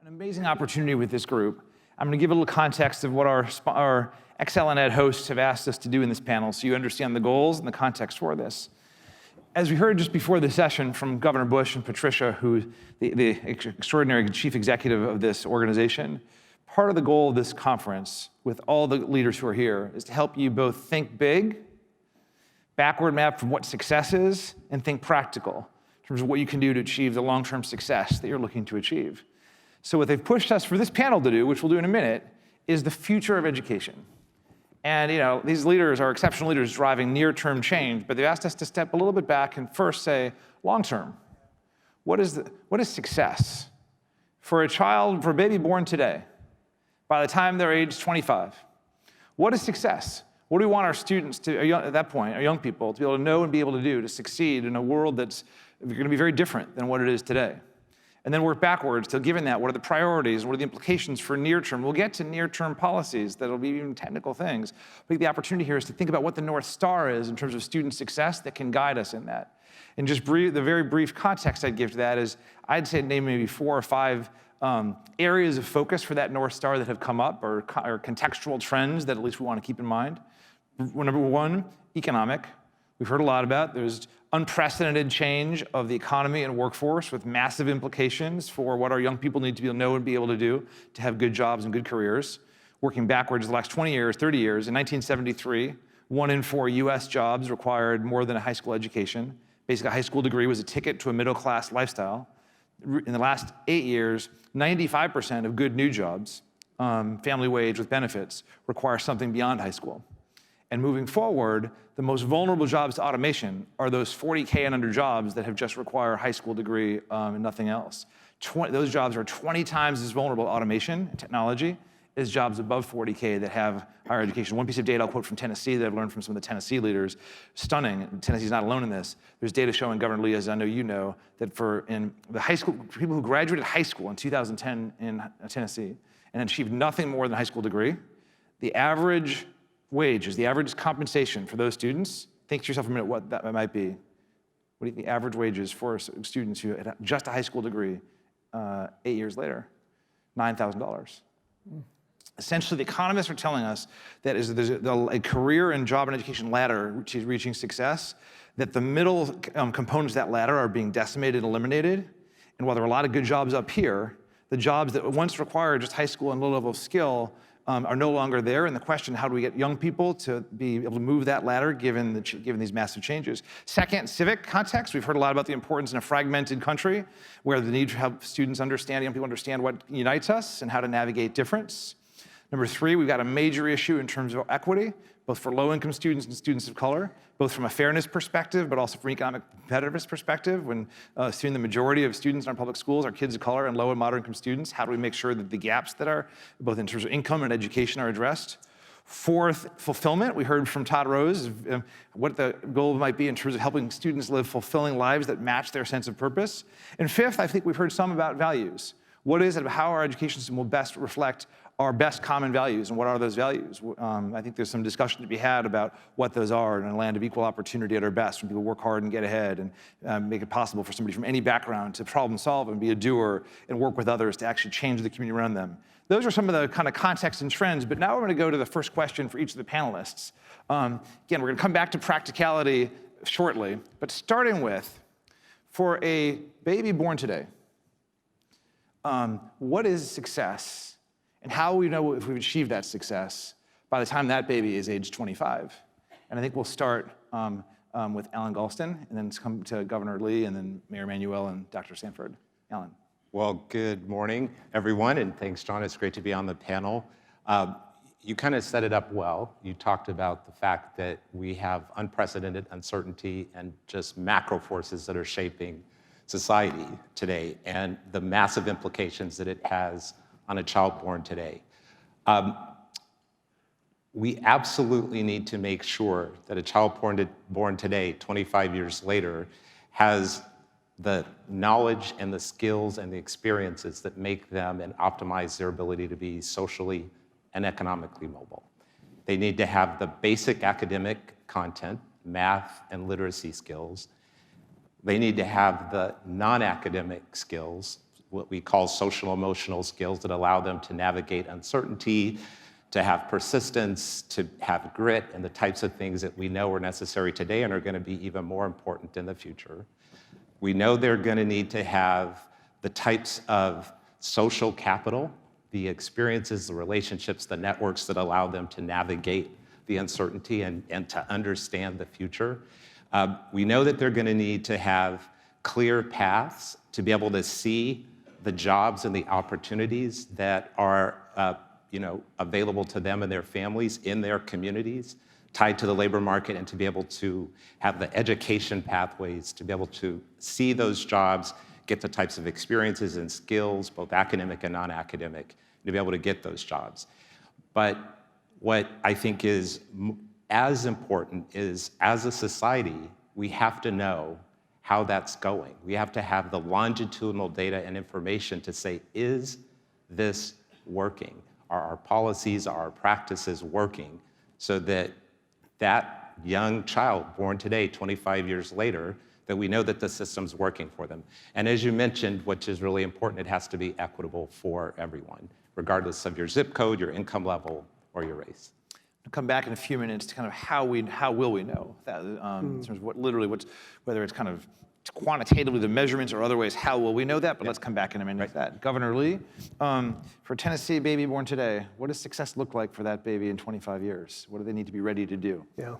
An amazing opportunity with this group. I'm going to give a little context of what our ExcelinEd hosts have asked us to do in this panel so you understand the goals and the context for this. As we heard just before the session from Governor Bush and Patricia, who's the extraordinary chief executive of this organization, part of the goal of this conference with all the leaders who are here is to help you both think big, backward map from what success is, and think practical in terms of what you can do to achieve the long-term success that you're looking to achieve. So what they've pushed us for this panel to do, which we'll do in a minute, is the future of education. And these leaders are exceptional leaders driving near-term change, but they've asked us to step a little bit back and first say, long-term, what is success? For a baby born today, by the time they're age 25, what is success? What do we want our students to, at that point, our young people, to be able to know and be able to do to succeed in a world that's going to be very different than what it is today? And then work backwards to, given that, what are the priorities, what are the implications for near-term? We'll get to near-term policies that'll be even technical things. But the opportunity here is to think about what the North Star is in terms of student success that can guide us in that. And just the very brief context I'd give to that is, I'd say name maybe 4 or 5 areas of focus for that North Star that have come up, or contextual trends that at least we want to keep in mind. Number 1, economic. We've heard a lot about. There's unprecedented change of the economy and workforce with massive implications for what our young people need to know and be able to do to have good jobs and good careers. Working backwards the last 20 years, 30 years, in 1973, 1 in 4 US jobs required more than a high school education. Basically, a high school degree was a ticket to a middle-class lifestyle. In the last 8 years, 95% of good new jobs, family wage with benefits, require something beyond high school. And moving forward, the most vulnerable jobs to automation are those 40K and under jobs that have just require a high school degree and nothing else. Those jobs are 20 times as vulnerable to automation and technology as jobs above 40K that have higher education. One piece of data I'll quote from Tennessee that I've learned from some of the Tennessee leaders, stunning. Tennessee's not alone in this. There's data showing, Governor Lee, as I know you know, that in the high school, people who graduated high school in 2010 in Tennessee and achieved nothing more than a high school degree, the average wages, the average compensation for those students, think to yourself a minute what that might be. What do you think the average wages for students who had just a high school degree 8 years later? $9,000. Essentially, the economists are telling us that there's a career and job and education ladder which is reaching success, that the middle components of that ladder are being decimated and eliminated. And while there are a lot of good jobs up here, the jobs that once required just high school and low level of skill are no longer there, and the question, how do we get young people to be able to move that ladder given these massive changes? Second, civic context. We've heard a lot about the importance in a fragmented country where the need to help students understand, young people understand what unites us and how to navigate difference. Number 3, we've got a major issue in terms of equity, both for low-income students and students of color, both from a fairness perspective, but also from an economic competitiveness perspective. When assuming the majority of students in our public schools are kids of color and low and moderate income students, how do we make sure that the gaps that are, both in terms of income and education, are addressed? 4th, fulfillment. We heard from Todd Rose what the goal might be in terms of helping students live fulfilling lives that match their sense of purpose. And 5th, I think we've heard some about values. What is it about how our education system will best reflect our best common values, and what are those values? I think there's some discussion to be had about what those are in a land of equal opportunity at our best, when people work hard and get ahead and make it possible for somebody from any background to problem solve and be a doer and work with others to actually change the community around them. Those are some of the kind of context and trends, but now we're going to go to the first question for each of the panelists. Again, we're going to come back to practicality shortly, but starting with, for a baby born today, what is success? And how will we know if we've achieved that success by the time that baby is age 25? And I think we'll start with Alan Galston, and then come to Governor Lee, and then Mayor Emanuel and Dr. Sanford. Alan. Well, good morning, everyone, and thanks, John. It's great to be on the panel. You kind of set it up well. You talked about the fact that we have unprecedented uncertainty and just macro forces that are shaping society today, and the massive implications that it has on a child born today. We absolutely need to make sure that a child born today, 25 years later, has the knowledge and the skills and the experiences that make them and optimize their ability to be socially and economically mobile. They need to have the basic academic content, math and literacy skills. They need to have the non-academic skills, what we call social emotional skills that allow them to navigate uncertainty, to have persistence, to have grit, and the types of things that we know are necessary today and are going to be even more important in the future. We know they're going to need to have the types of social capital, the experiences, the relationships, the networks that allow them to navigate the uncertainty and to understand the future. We know that they're going to need to have clear paths to be able to see the jobs and the opportunities that are available to them and their families in their communities, tied to the labor market, and to be able to have the education pathways to be able to see those jobs, get the types of experiences and skills, both academic and non-academic, to be able to get those jobs. But what I think is as important is, as a society, we have to know how that's going. We have to have the longitudinal data and information to say, is this working? Are our policies, are our practices working so that that young child born today, 25 years later, that we know that the system's working for them? And as you mentioned, which is really important, it has to be equitable for everyone, regardless of your zip code, your income level, or your race. I'll come back in a few minutes to kind of how will we know that, in terms of whether it's kind of quantitatively the measurements or other ways, how will we know that? But let's come back in a minute to that. Governor Lee, for a Tennessee baby born today, what does success look like for that baby in 25 years? What do they need to be ready to do? Yeah.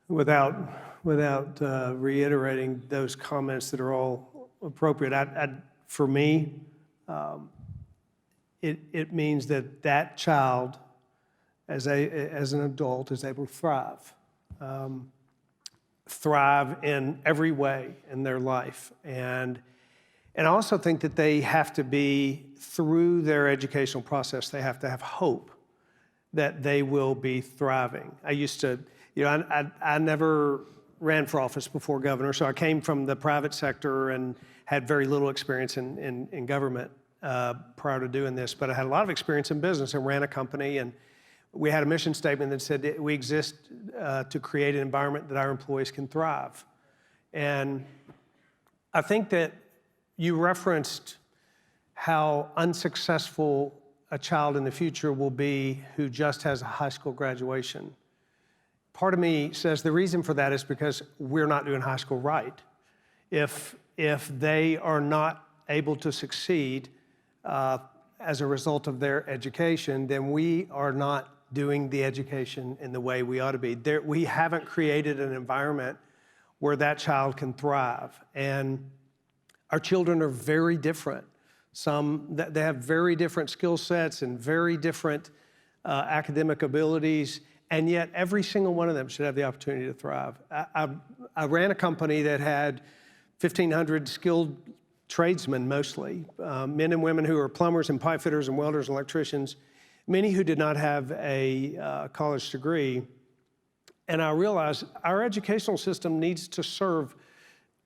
Without reiterating those comments that are all appropriate, for me, it means that child, as an adult, is able to thrive in every way in their life. And I also think that they have to be, through their educational process, they have to have hope that they will be thriving. I used to, I never ran for office before governor, so I came from the private sector and had very little experience in government prior to doing this, but I had a lot of experience in business and ran a company, and we had a mission statement that said that we exist to create an environment that our employees can thrive. And I think that you referenced how unsuccessful a child in the future will be who just has a high school graduation. Part of me says the reason for that is because we're not doing high school right. If they are not able to succeed as a result of their education, then we are not doing the education in the way we ought to be. We haven't created an environment where that child can thrive. And our children are very different. They have very different skill sets and very different academic abilities, and yet every single one of them should have the opportunity to thrive. I ran a company that had 1,500 skilled tradesmen, mostly, men and women who are plumbers and pipe fitters and welders and electricians, many who did not have a college degree. And I realized our educational system needs to serve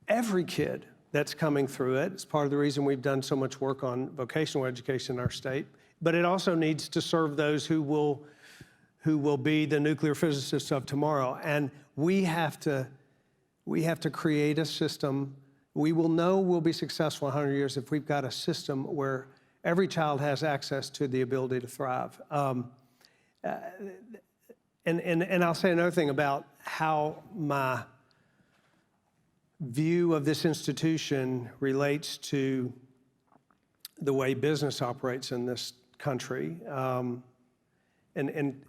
every kid that's coming through it. It's part of the reason we've done so much work on vocational education in our state. But it also needs to serve those who will be the nuclear physicists of tomorrow. And we have to create a system. We will know we'll be successful in 100 years if we've got a system where every child has access to the ability to thrive. And I'll say another thing about how my view of this institution relates to the way business operates in this country. And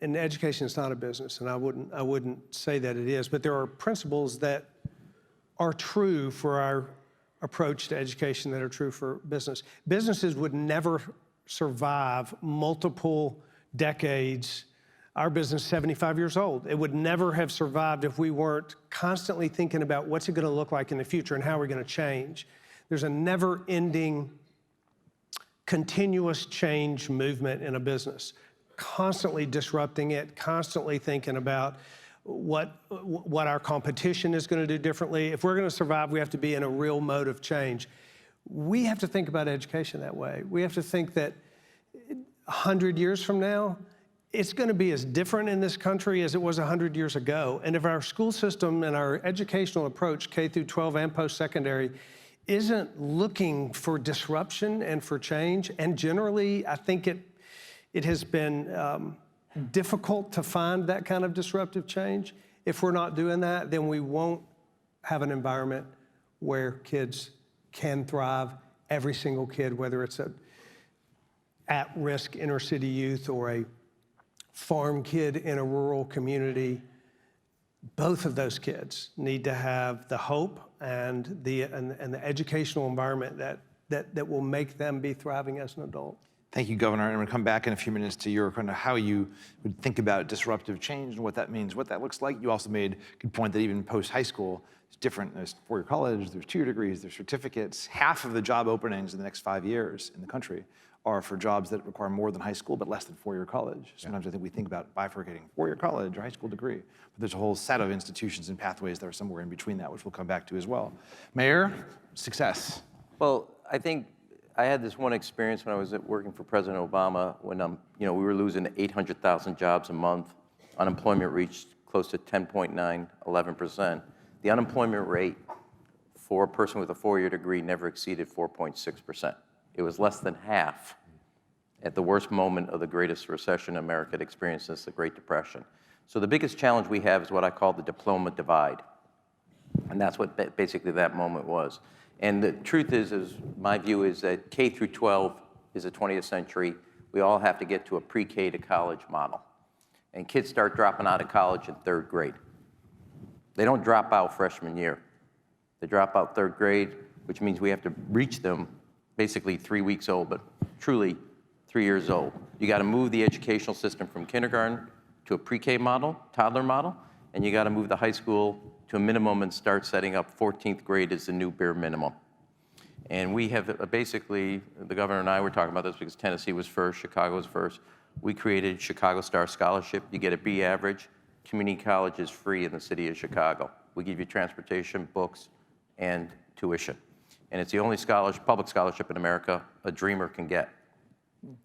education is not a business, and I wouldn't say that it is, but there are principles that are true for our approach to education that are true for business. Businesses would never survive multiple decades. Our business is 75 years old. It would never have survived if we weren't constantly thinking about what's it going to look like in the future and how we're going to change. There's a never-ending, continuous change movement in a business, constantly disrupting it, constantly thinking about what our competition is going to do differently. If we're going to survive, we have to be in a real mode of change. We have to think about education that way. We have to think that 100 years from now, it's going to be as different in this country as it was 100 years ago. And if our school system and our educational approach, K through 12 and post-secondary, isn't looking for disruption and for change. And generally, I think it has been difficult to find that kind of disruptive change. If we're not doing that, then we won't have an environment where kids can thrive. Every single kid, whether it's a at-risk inner-city youth or a farm kid in a rural community, both of those kids need to have the hope and the educational environment that will make them be thriving as an adult. Thank you, Governor. And I'm going to come back in a few minutes to your kind of how you would think about disruptive change and what that means, what that looks like. You also made a good point that even post-high school, it's different. There's four-year college, there's 2 degrees, there's certificates. Half of the job openings in the next 5 years in the country are for jobs that require more than high school, but less than 4-year college. Sometimes I think we think about bifurcating 4-year college or high school degree, but there's a whole set of institutions and pathways that are somewhere in between that, which we'll come back to as well. Mayor, success. Well, I think I had this one experience when I was working for President Obama when we were losing 800,000 jobs a month. Unemployment reached close to 10.9, 11%. The unemployment rate for a person with a 4-year degree never exceeded 4.6%. It was less than half at the worst moment of the greatest recession America had experienced since the Great Depression. So the biggest challenge we have is what I call the diploma divide. And that's what basically that moment was. And the truth is my view is that K through 12 is the 20th century. We all have to get to a pre-K to college model. And kids start dropping out of college in 3rd grade. They don't drop out freshman year. They drop out 3rd grade, which means we have to reach them basically 3 weeks old, but truly 3 years old. You got to move the educational system from kindergarten to a pre-K model, toddler model, and you got to move the high school to a minimum and start setting up 14th grade as the new bare minimum. And we have basically, the governor and I were talking about this because Tennessee was first, Chicago was first. We created Chicago Star Scholarship. You get a B average. Community college is free in the city of Chicago. We give you transportation, books, and tuition. And it's the only public scholarship in America a dreamer can get,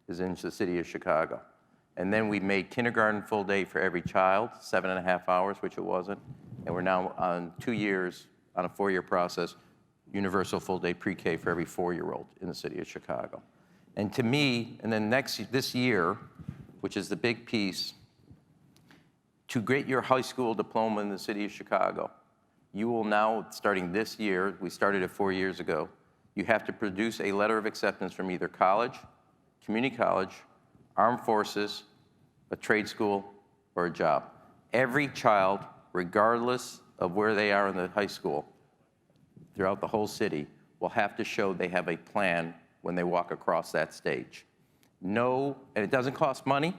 is in the city of Chicago. And then we made kindergarten full day for every child, 7.5 hours, which it wasn't. And we're now on 2 years, on a 4-year process, universal full day pre-K for every 4-year-old in the city of Chicago. And to me, and then this year, which is the big piece, to get your high school diploma in the city of Chicago, you will now, starting this year, we started it 4 years ago, you have to produce a letter of acceptance from either college, community college, armed forces, a trade school, or a job. Every child, regardless of where they are in the high school, throughout the whole city, will have to show they have a plan when they walk across that stage. And it doesn't cost money,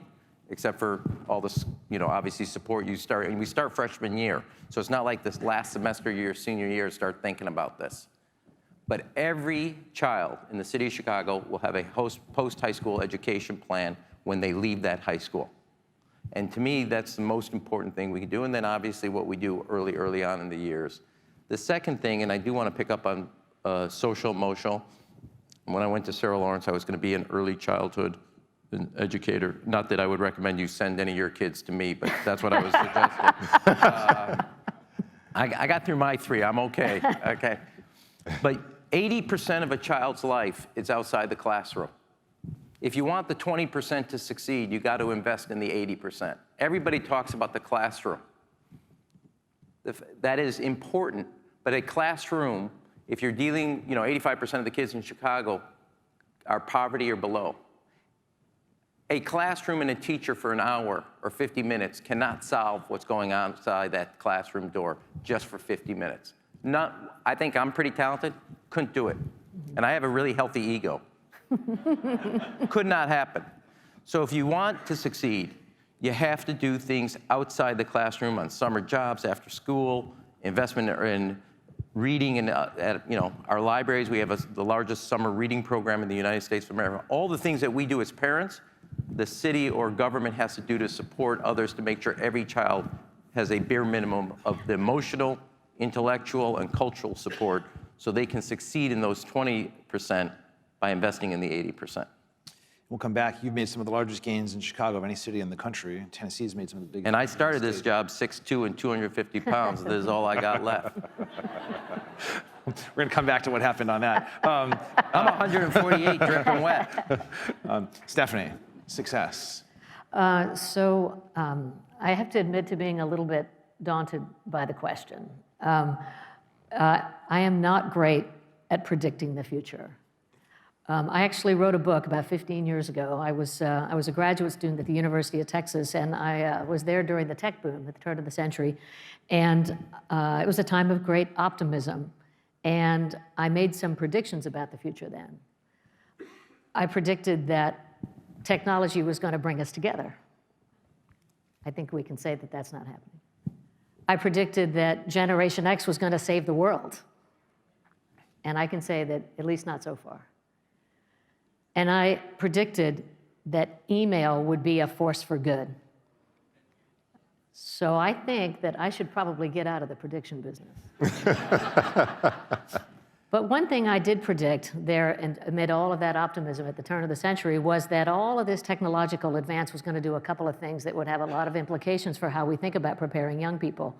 except for all this, obviously support you start, and we start freshman year. So it's not like this last semester, your senior year, start thinking about this. But every child in the city of Chicago will have a post-high school education plan when they leave that high school. And to me, that's the most important thing we can do. And then obviously what we do early on in the years. The second thing, and I do want to pick up on social emotional. When I went to Sarah Lawrence, I was going to be an early childhood educator. Not that I would recommend you send any of your kids to me, but that's what I was suggesting. I got through my 3, I'm okay, okay. But 80% of a child's life is outside the classroom. If you want the 20% to succeed, you got to invest in the 80%. Everybody talks about the classroom. That is important, but a classroom, if you're dealing, 85% of the kids in Chicago are poverty or below. A classroom and a teacher for an hour or 50 minutes cannot solve what's going on outside that classroom door just for 50 minutes. I think I'm pretty talented, couldn't do it. And I have a really healthy ego. Could not happen. So if you want to succeed, you have to do things outside the classroom on summer jobs, after school, investment in reading in our libraries. We have the largest summer reading program in the United States of America. All the things that we do as parents, the city or government has to do to support others to make sure every child has a bare minimum of the emotional, intellectual, and cultural support so they can succeed in those 20% by investing in the 80%. We'll come back. You've made some of the largest gains in Chicago of any city in the country. Tennessee's made some of the biggest. And I started this job 6'2" and 250 pounds. This is all I got left. We're going to come back to what happened on that. I'm 148 dripping wet. Stephanie, success. I have to admit to being a little bit daunted by the question. I am not great at predicting the future. I actually wrote a book about 15 years ago. I was a graduate student at the University of Texas, and I was there during the tech boom at the turn of the century. And it was a time of great optimism. And I made some predictions about the future then. I predicted that technology was going to bring us together. I think we can say that that's not happening. I predicted that Generation X was going to save the world. And I can say that at least not so far. And I predicted that email would be a force for good. So I think that I should probably get out of the prediction business. But one thing I did predict there, and amid all of that optimism at the turn of the century, was that all of this technological advance was going to do a couple of things that would have a lot of implications for how we think about preparing young people.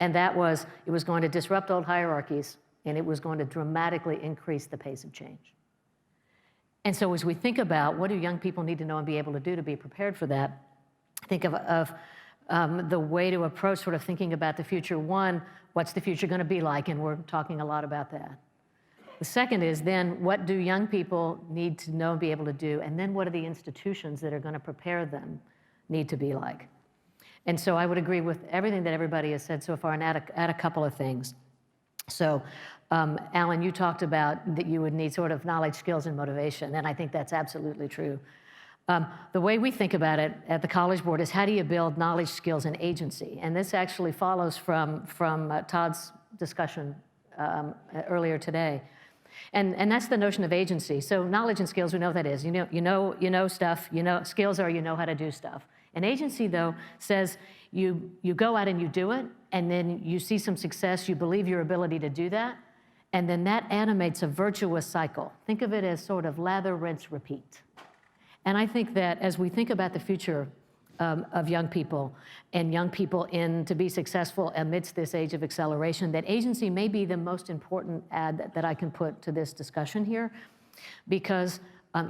And that was, it was going to disrupt old hierarchies, and it was going to dramatically increase the pace of change. And so as we think about what do young people need to know and be able to do to be prepared for that, think of the way to approach sort of thinking about the future. One, what's the future going to be like? And we're talking a lot about that. The second is then, what do young people need to know and be able to do? And then what are the institutions that are going to prepare them need to be like? And so I would agree with everything that everybody has said so far and add a couple of things. So Alan, you talked about that you would need sort of knowledge, skills, and motivation, and I think that's absolutely true. The way we think about it at the College Board is how do you build knowledge, skills, and agency? And this actually follows from Todd's discussion earlier today. And that's the notion of agency. So knowledge and skills, we know what that is. You know stuff. Skills are you know how to do stuff. And agency, though, says you go out and you do it, and then you see some success. You believe your ability to do that, and then that animates a virtuous cycle. Think of it as sort of lather, rinse, repeat. And I think that as we think about the future of young people and young people to be successful amidst this age of acceleration, that agency may be the most important add that I can put to this discussion here, because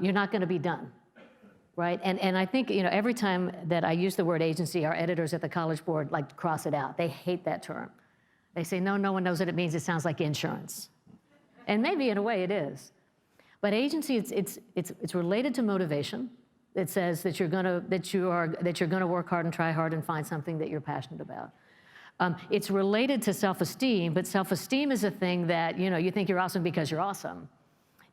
you're not going to be done, right? And I think every time that I use the word agency, our editors at the College Board like to cross it out. They hate that term. They say, no one knows what it means. It sounds like insurance. And maybe in a way it is. But agency, it's related to motivation. It says that you're gonna work hard and try hard and find something that you're passionate about. It's related to self-esteem, but self-esteem is a thing that you think you're awesome because you're awesome.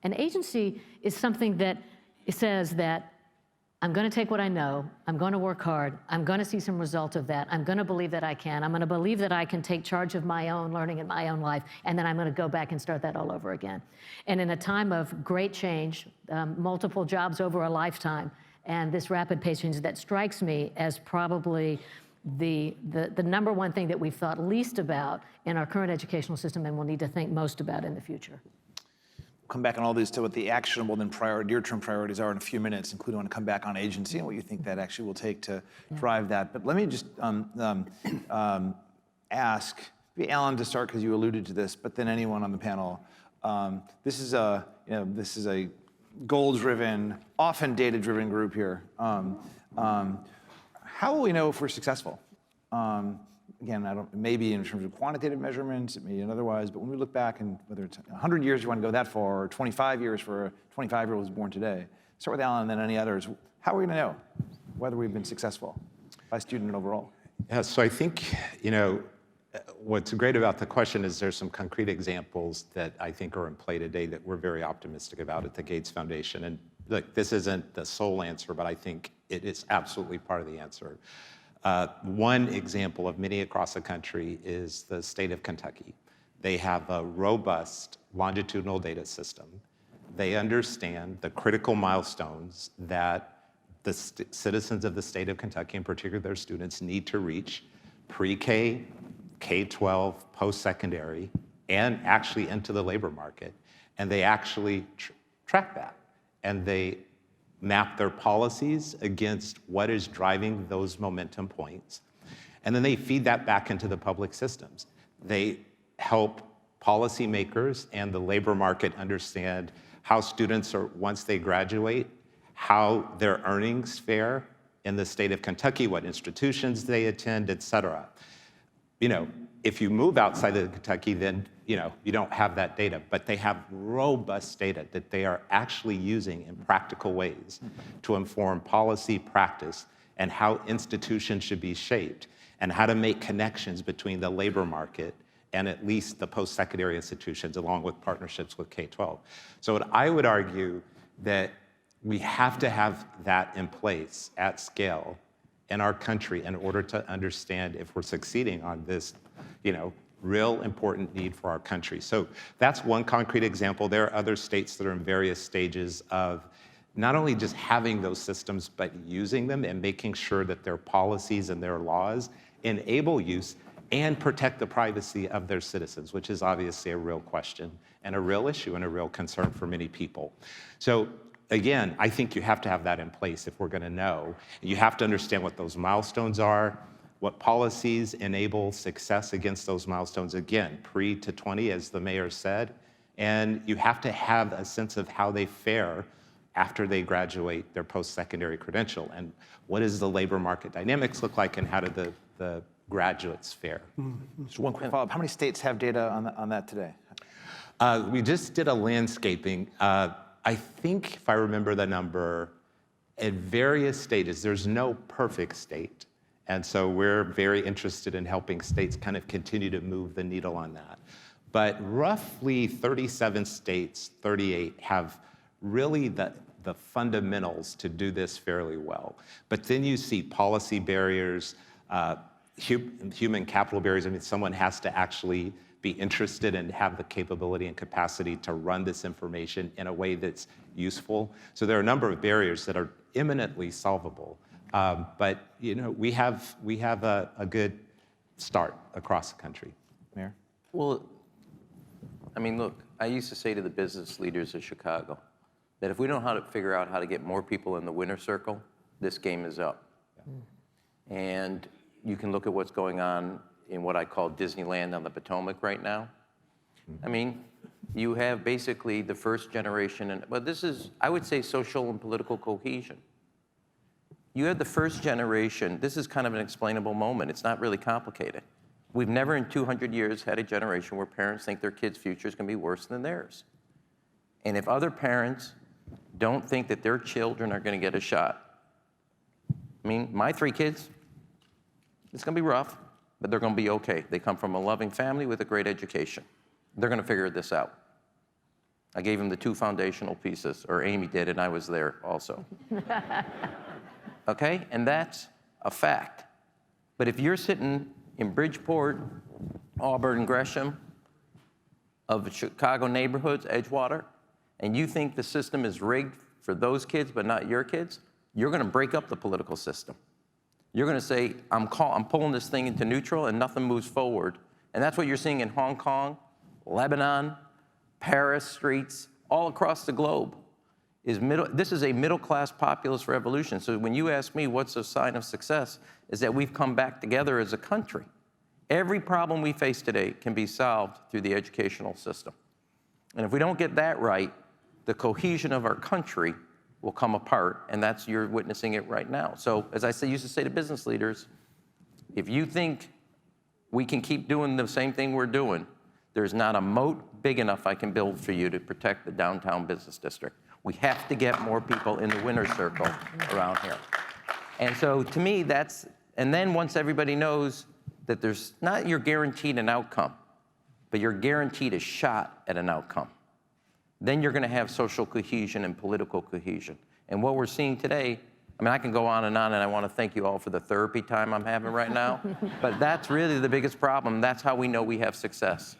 And agency is something that it says that I'm going to take what I know, I'm going to work hard, I'm going to see some result of that, I'm going to believe that I can, I'm going to believe that I can take charge of my own learning in my own life, and then I'm going to go back and start that all over again. And in a time of great change, multiple jobs over a lifetime, and this rapid pace change, that strikes me as probably the number one thing that we've thought least about in our current educational system and will need to think most about in the future. Come back on all these to what the actionable and near-term priorities are in a few minutes, including want to come back on agency and what you think that actually will take to drive that. But let me just ask, maybe Alan to start because you alluded to this, but then anyone on the panel. This is a goal-driven, often data-driven group here. How will we know if we're successful? Again, maybe in terms of quantitative measurements, it may be otherwise, but when we look back, and whether it's 100 years you want to go that far, or 25 years for a 25-year-old who's born today, start with Alan and then any others. How are we going to know whether we've been successful by student and overall? Yeah, so I think, what's great about the question is there's some concrete examples that I think are in play today that we're very optimistic about at the Gates Foundation. And look, this isn't the sole answer, but I think it is absolutely part of the answer. One example of many across the country is the state of Kentucky. They have a robust longitudinal data system. They understand the critical milestones that the citizens of the state of Kentucky, in particular their students, need to reach pre-K, K-12, post-secondary, and actually into the labor market. And they actually track that. And they map their policies against what is driving those momentum points. And then they feed that back into the public systems. They help policymakers and the labor market understand how students are, once they graduate, how their earnings fare in the state of Kentucky, what institutions they attend, et cetera. If you move outside of Kentucky, then you don't have that data, but they have robust data that they are actually using in practical ways to inform policy practice and how institutions should be shaped and how to make connections between the labor market and at least the post-secondary institutions, along with partnerships with K-12. So I would argue that we have to have that in place at scale in our country in order to understand if we're succeeding on this, real important need for our country. So that's one concrete example. There are other states that are in various stages of not only just having those systems, but using them and making sure that their policies and their laws enable use and protect the privacy of their citizens, which is obviously a real question and a real issue and a real concern for many people. So again, I think you have to have that in place if we're going to know. You have to understand what those milestones are, what policies enable success against those milestones, again, pre to 20, as the mayor said, and you have to have a sense of how they fare after they graduate their post-secondary credential, and what does the labor market dynamics look like, and how do the graduates fare. Just one quick follow-up. How many states have data on that today? We just did a landscaping. I think, if I remember the number, at various stages, there's no perfect state. And so we're very interested in helping states kind of continue to move the needle on that. But roughly 37 states, 38, have really the fundamentals to do this fairly well. But then you see policy barriers, human capital barriers. I mean, someone has to actually be interested and have the capability and capacity to run this information in a way that's useful. So there are a number of barriers that are imminently solvable. But we have a good start across the country. Mayor? Well, I mean, look, I used to say to the business leaders of Chicago that if we don't know how to figure out how to get more people in the winner's circle, this game is up. Yeah. And you can look at what's going on in what I call Disneyland on the Potomac right now. I mean, you have basically the first generation, and well, this is, I would say, social and political cohesion. You have the first generation. This is kind of an explainable moment. It's not really complicated. We've never in 200 years had a generation where parents think their kids' future is going to be worse than theirs. And if other parents don't think that their children are going to get a shot, I mean, my 3 kids, it's going to be rough, but they're going to be okay. They come from a loving family with a great education. They're going to figure this out. I gave them the 2 foundational pieces, or Amy did, and I was there also. Okay, and that's a fact. But if you're sitting in Bridgeport, Auburn, and Gresham, of the Chicago neighborhoods, Edgewater, and you think the system is rigged for those kids but not your kids, you're going to break up the political system. You're going to say, I'm pulling this thing into neutral and nothing moves forward. And that's what you're seeing in Hong Kong, Lebanon, Paris streets, all across the globe. This is a middle-class populist revolution. So when you ask me what's a sign of success, is that we've come back together as a country. Every problem we face today can be solved through the educational system. And if we don't get that right, the cohesion of our country will come apart, and you're witnessing it right now. So as I used to say to business leaders, if you think we can keep doing the same thing we're doing, there's not a moat big enough I can build for you to protect the downtown business district. We have to get more people in the winner's circle around here. And so to me, and then once everybody knows that you're guaranteed an outcome, but you're guaranteed a shot at an outcome, then you're going to have social cohesion and political cohesion. And what we're seeing today, I mean, I can go on, and I want to thank you all for the therapy time I'm having right now, but that's really the biggest problem. That's how we know we have success.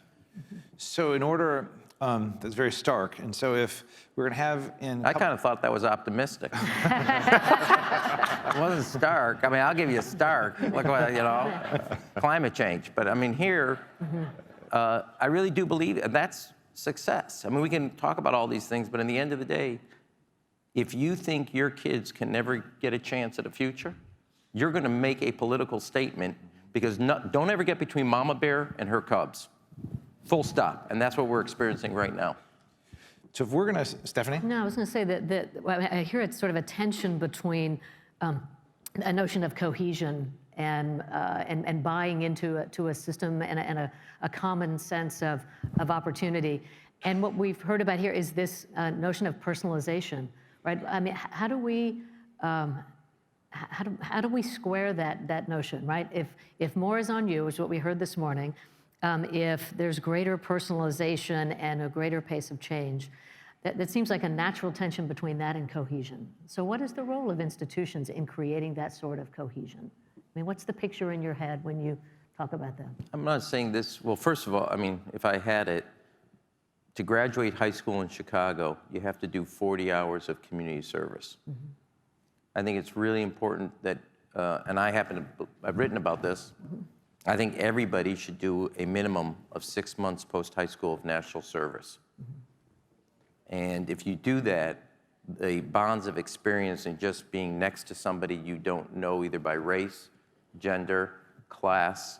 So in order, that's very stark. And so if we're going to have I kind of thought that was optimistic. It wasn't stark. I mean, I'll give you a stark. Look what, climate change. But I mean, here, I really do believe that's success. I mean, we can talk about all these things, but in the end of the day, If you think your kids can never get a chance at a future, you're going to make a political statement, because don't ever get between Mama Bear and her cubs. Full stop. And that's what we're experiencing right now. So if we're going to, Stephanie? No, I was going to say that I hear it's sort of a tension between a notion of cohesion and buying into a system and a common sense of opportunity. And what we've heard about here is this notion of personalization, right? I mean, how do we square that notion, right? If more is on you, is what we heard this morning, if there's greater personalization and a greater pace of change, that seems like a natural tension between that and cohesion. So what is the role of institutions in creating that sort of cohesion? I mean, what's the picture in your head when you talk about that? I'm not saying this, well, first of all, I mean, if I had it, to graduate high school in Chicago, you have to do 40 hours of community service. Mm-hmm. I think it's really important that, and I've written about this, mm-hmm. I think everybody should do a minimum of 6 months post-high school of national service. Mm-hmm. And if you do that, the bonds of experience and just being next to somebody you don't know, either by race, gender, class,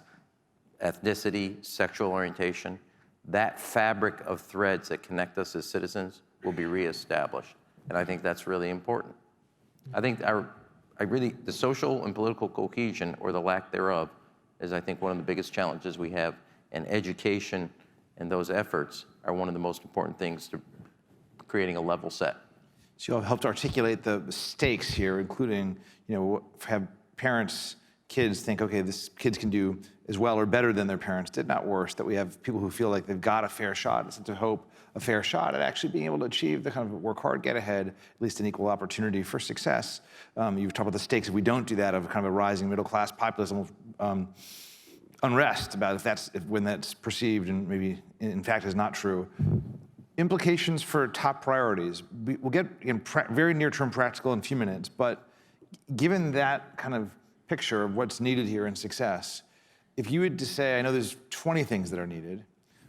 ethnicity, sexual orientation, that fabric of threads that connect us as citizens will be reestablished. And I think that's really important. I think the social and political cohesion, or the lack thereof, is, I think, one of the biggest challenges we have. And education and those efforts are one of the most important things to creating a level set. So you all helped articulate the stakes here, including, have parents, kids think, okay, kids can do as well or better than their parents did, not worse, that we have people who feel like they've got a fair shot, a sense of hope, a fair shot at actually being able to achieve the kind of work hard, get ahead, at least an equal opportunity for success. You've talked about the stakes if we don't do that, of kind of a rising middle class populism, unrest about when that's perceived and maybe in fact is not true. Implications for top priorities. We'll get very near-term practical in a few minutes, but given that kind of picture of what's needed here in success, if you had to say, I know there's 20 things that are needed,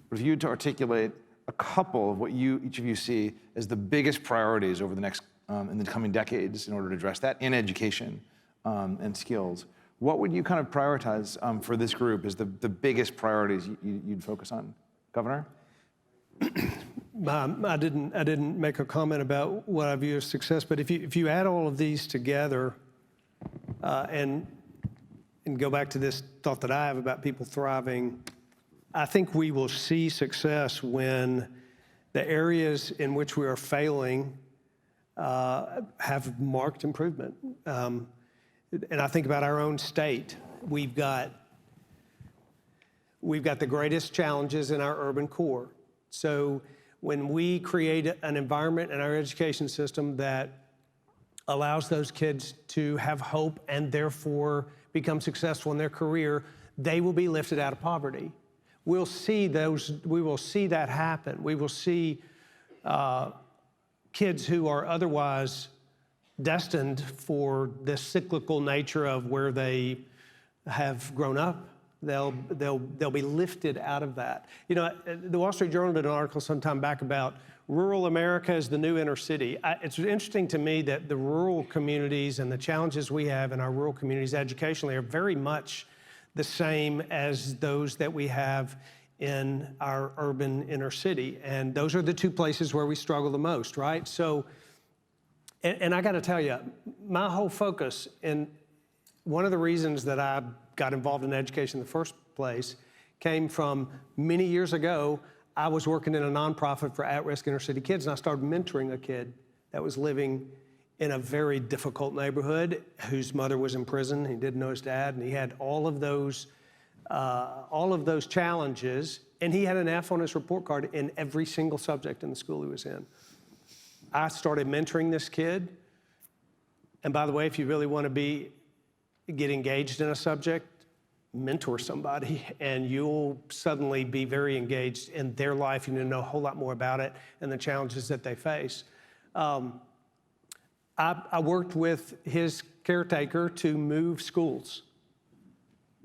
but if you had to articulate a couple of what each of you see as the biggest priorities over the next, in the coming decades in order to address that in education and skills, what would you kind of prioritize for this group as the biggest priorities you'd focus on? Governor? I didn't make a comment about what I view as success, but if you add all of these together and go back to this thought that I have about people thriving, I think we will see success when the areas in which we are failing have marked improvement. And I think about our own state. We've got the greatest challenges in our urban core. So when we create an environment in our education system that allows those kids to have hope and therefore become successful in their career, they will be lifted out of poverty. We will see that happen. We will see kids who are otherwise destined for the cyclical nature of where they have grown up. They'll be lifted out of that. The Wall Street Journal did an article some time back about rural America as the new inner city. It's interesting to me that the rural communities and the challenges we have in our rural communities educationally are very much the same as those that we have in our urban inner city. And those are the two places where we struggle the most, right? So, and I got to tell you, my whole focus, and one of the reasons that I got involved in education in the first place came from many years ago. I was working in a nonprofit for at-risk inner city kids, and I started mentoring a kid that was living in a very difficult neighborhood, whose mother was in prison. He didn't know his dad, and he had all of those challenges, and he had an F on his report card in every single subject in the school he was in. I started mentoring this kid, and by the way, if you really want to get engaged in a subject, mentor somebody, and you'll suddenly be very engaged in their life. You need to know a whole lot more about it and the challenges that they face. I worked with his caretaker to move schools,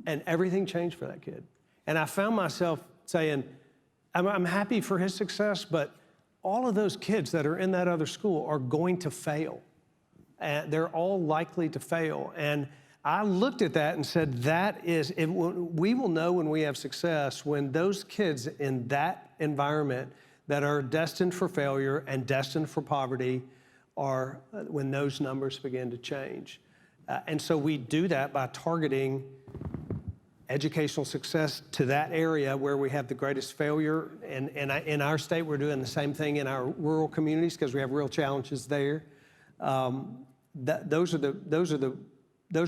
and everything changed for that kid. And I found myself saying, I'm happy for his success, but all of those kids that are in that other school are going to fail. And they're all likely to fail. And I looked at that and said, we will know when we have success when those kids in that environment that are destined for failure and destined for poverty are when those numbers begin to change. And so we do that by targeting educational success to that area where we have the greatest failure. And in our state, we're doing the same thing in our rural communities because we have real challenges there. Those are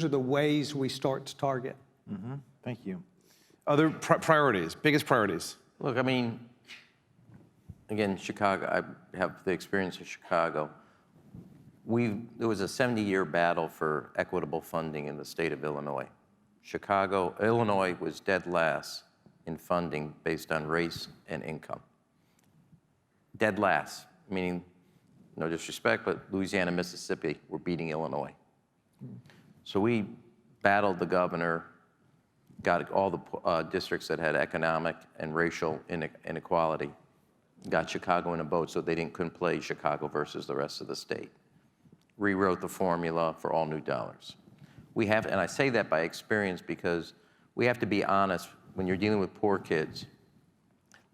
the ways we start to target. Mm-hmm. Thank you. Other priorities, biggest priorities? Look, I mean, again, Chicago, I have the experience of Chicago. There was a 70-year battle for equitable funding in the state of Illinois. Illinois was dead last in funding based on race and income. Dead last, meaning, no disrespect, but Louisiana and Mississippi were beating Illinois. So we battled the governor, got all the districts that had economic and racial inequality, got Chicago in a boat so they couldn't play Chicago versus the rest of the state. Rewrote the formula for all new dollars. We have, and I say that by experience because we have to be honest, when you're dealing with poor kids,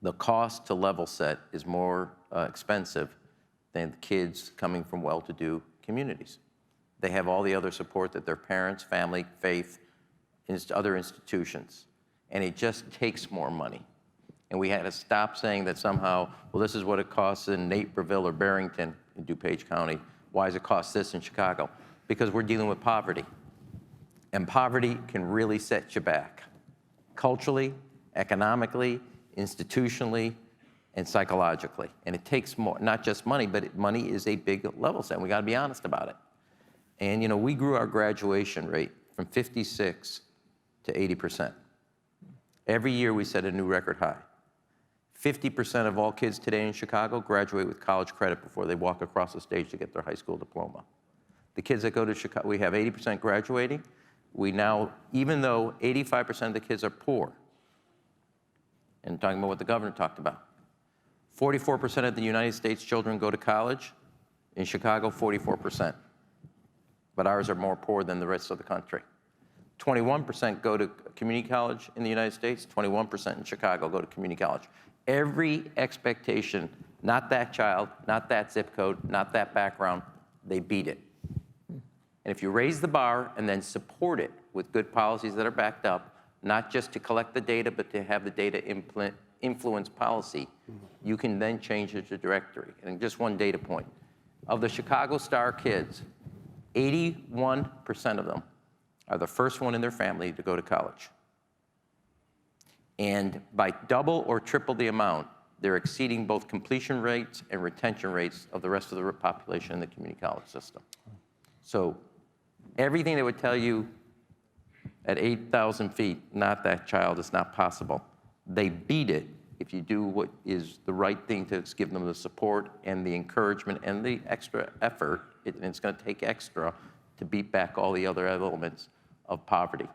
the cost to level set is more expensive than kids coming from well-to-do communities. They have all the other support that their parents, family, faith, other institutions, and it just takes more money. And we had to stop saying that somehow, well, this is what it costs in Naperville or Barrington in DuPage County. Why does it cost this in Chicago? Because we're dealing with poverty. And poverty can really set you back, culturally, economically, institutionally, and psychologically. And it takes more, not just money, but money is a big level set. We got to be honest about it. And you know, we grew our graduation rate from 56 to 80%. Every year we set a new record high. 50% of all kids today in Chicago graduate with college credit before they walk across the stage to get their high school diploma. The kids that go to Chicago, we have 80% graduating. We now, even though 85% of the kids are poor, and talking about what the governor talked about, 44% of the United States children go to college. In Chicago, 44%. But ours are more poor than the rest of the country. 21% go to community college in the United States, 21% in Chicago go to community college. Every expectation, not that child, not that zip code, not that background, they beat it. And if you raise the bar and then support it with good policies that are backed up, not just to collect the data, but to have the data influence policy, you can then change the trajectory. And just one data point. Of the Chicago Star kids, 81% of them are the first one in their family to go to college. And by double or triple the amount, they're exceeding both completion rates and retention rates of the rest of the population in the community college system. So everything that would tell you at 8,000 feet, not that child, it's not possible. They beat it if you do what is the right thing to give them the support and the encouragement and the extra effort. It's going to take extra to beat back all the other elements of poverty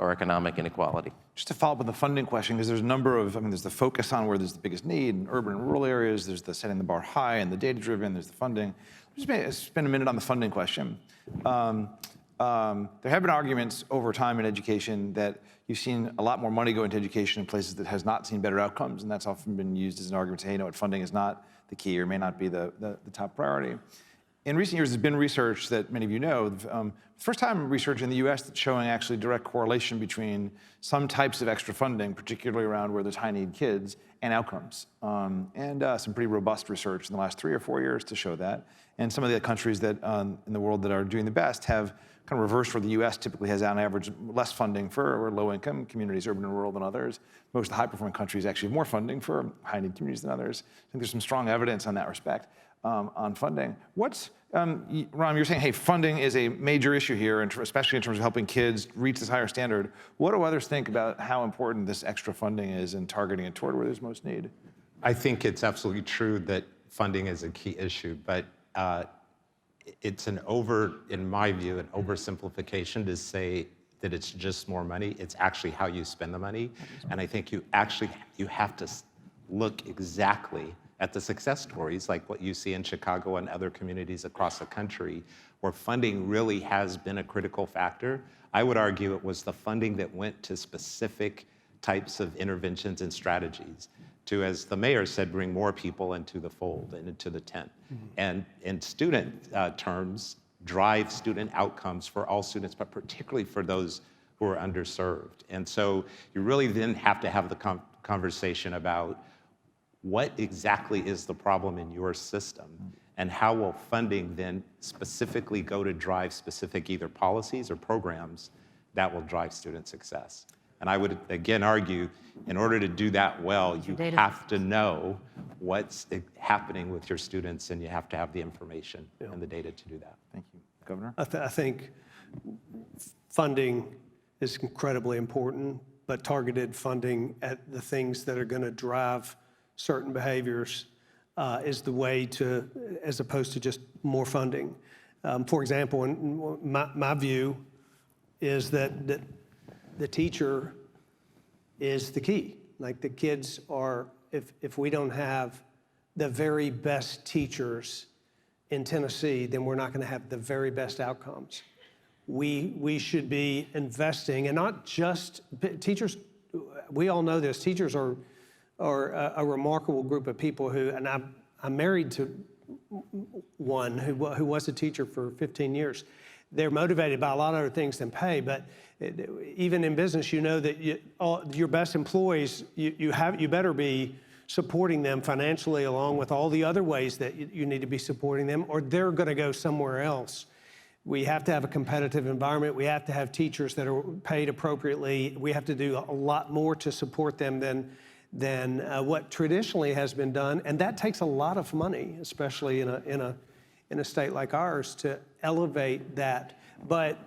or economic inequality. Just to follow up on the funding question, because there's a number of, there's the focus on where there's the biggest need in urban and rural areas, there's the setting the bar high and the data-driven, there's the funding. Just spend a minute on the funding question. There have been arguments over time in education that you've seen a lot more money go into education in places that has not seen better outcomes, and that's often been used as an argument to say, hey, you know what, funding is not the key or may not be the top priority. In recent years, there's been research that many of you know, first time research in the US that's showing actually direct correlation between some types of extra funding, particularly around where there's high-need kids, and outcomes. And some pretty robust research in the last 3 or 4 years to show that. And some of the countries that in the world that are doing the best have kind of reversed where the US typically has on average less funding for low-income communities, urban and rural, than others. Most of the high-performing countries actually have more funding for high-need communities than others. I think there's some strong evidence on that respect. On funding. Ram, you're saying, hey, funding is a major issue here, especially in terms of helping kids reach this higher standard. What do others think about how important this extra funding is and targeting it toward where there's most need? I think it's absolutely true that funding is a key issue, but it's in my view, an oversimplification to say that it's just more money. It's actually how you spend the money. And I think you have to look exactly at the success stories like what you see in Chicago and other communities across the country, where funding really has been a critical factor, I would argue it was the funding that went to specific types of interventions and strategies to, as the mayor said, bring more people into the fold and into the tent. And in student terms, drive student outcomes for all students, but particularly for those who are underserved. And so you really then have to have the conversation about what exactly is the problem in your system, and how will funding then specifically go to drive specific either policies or programs that will drive student success. And I would again argue, in order to do that well, you have to know what's happening with your students, and you have to have the information and the data to do that. Thank you. Governor? I think funding is incredibly important, but targeted funding at the things that are going to drive certain behaviors is the way to, as opposed to just more funding. For example, my view is that the teacher is the key. Like, the kids are, if we don't have the very best teachers in Tennessee, then we're not going to have the very best outcomes. We should be investing, and not just teachers. We all know this. Teachers are a remarkable group of people who, and I'm married to one who was a teacher for 15 years. They're motivated by a lot of other things than pay, but even in business, you know that your best employees, you better be supporting them financially, along with all the other ways that you need to be supporting them, or they're going to go somewhere else. We have to have a competitive environment. We have to have teachers that are paid appropriately. We have to do a lot more to support them than what traditionally has been done, and that takes a lot of money, especially in a state like ours, to elevate that. But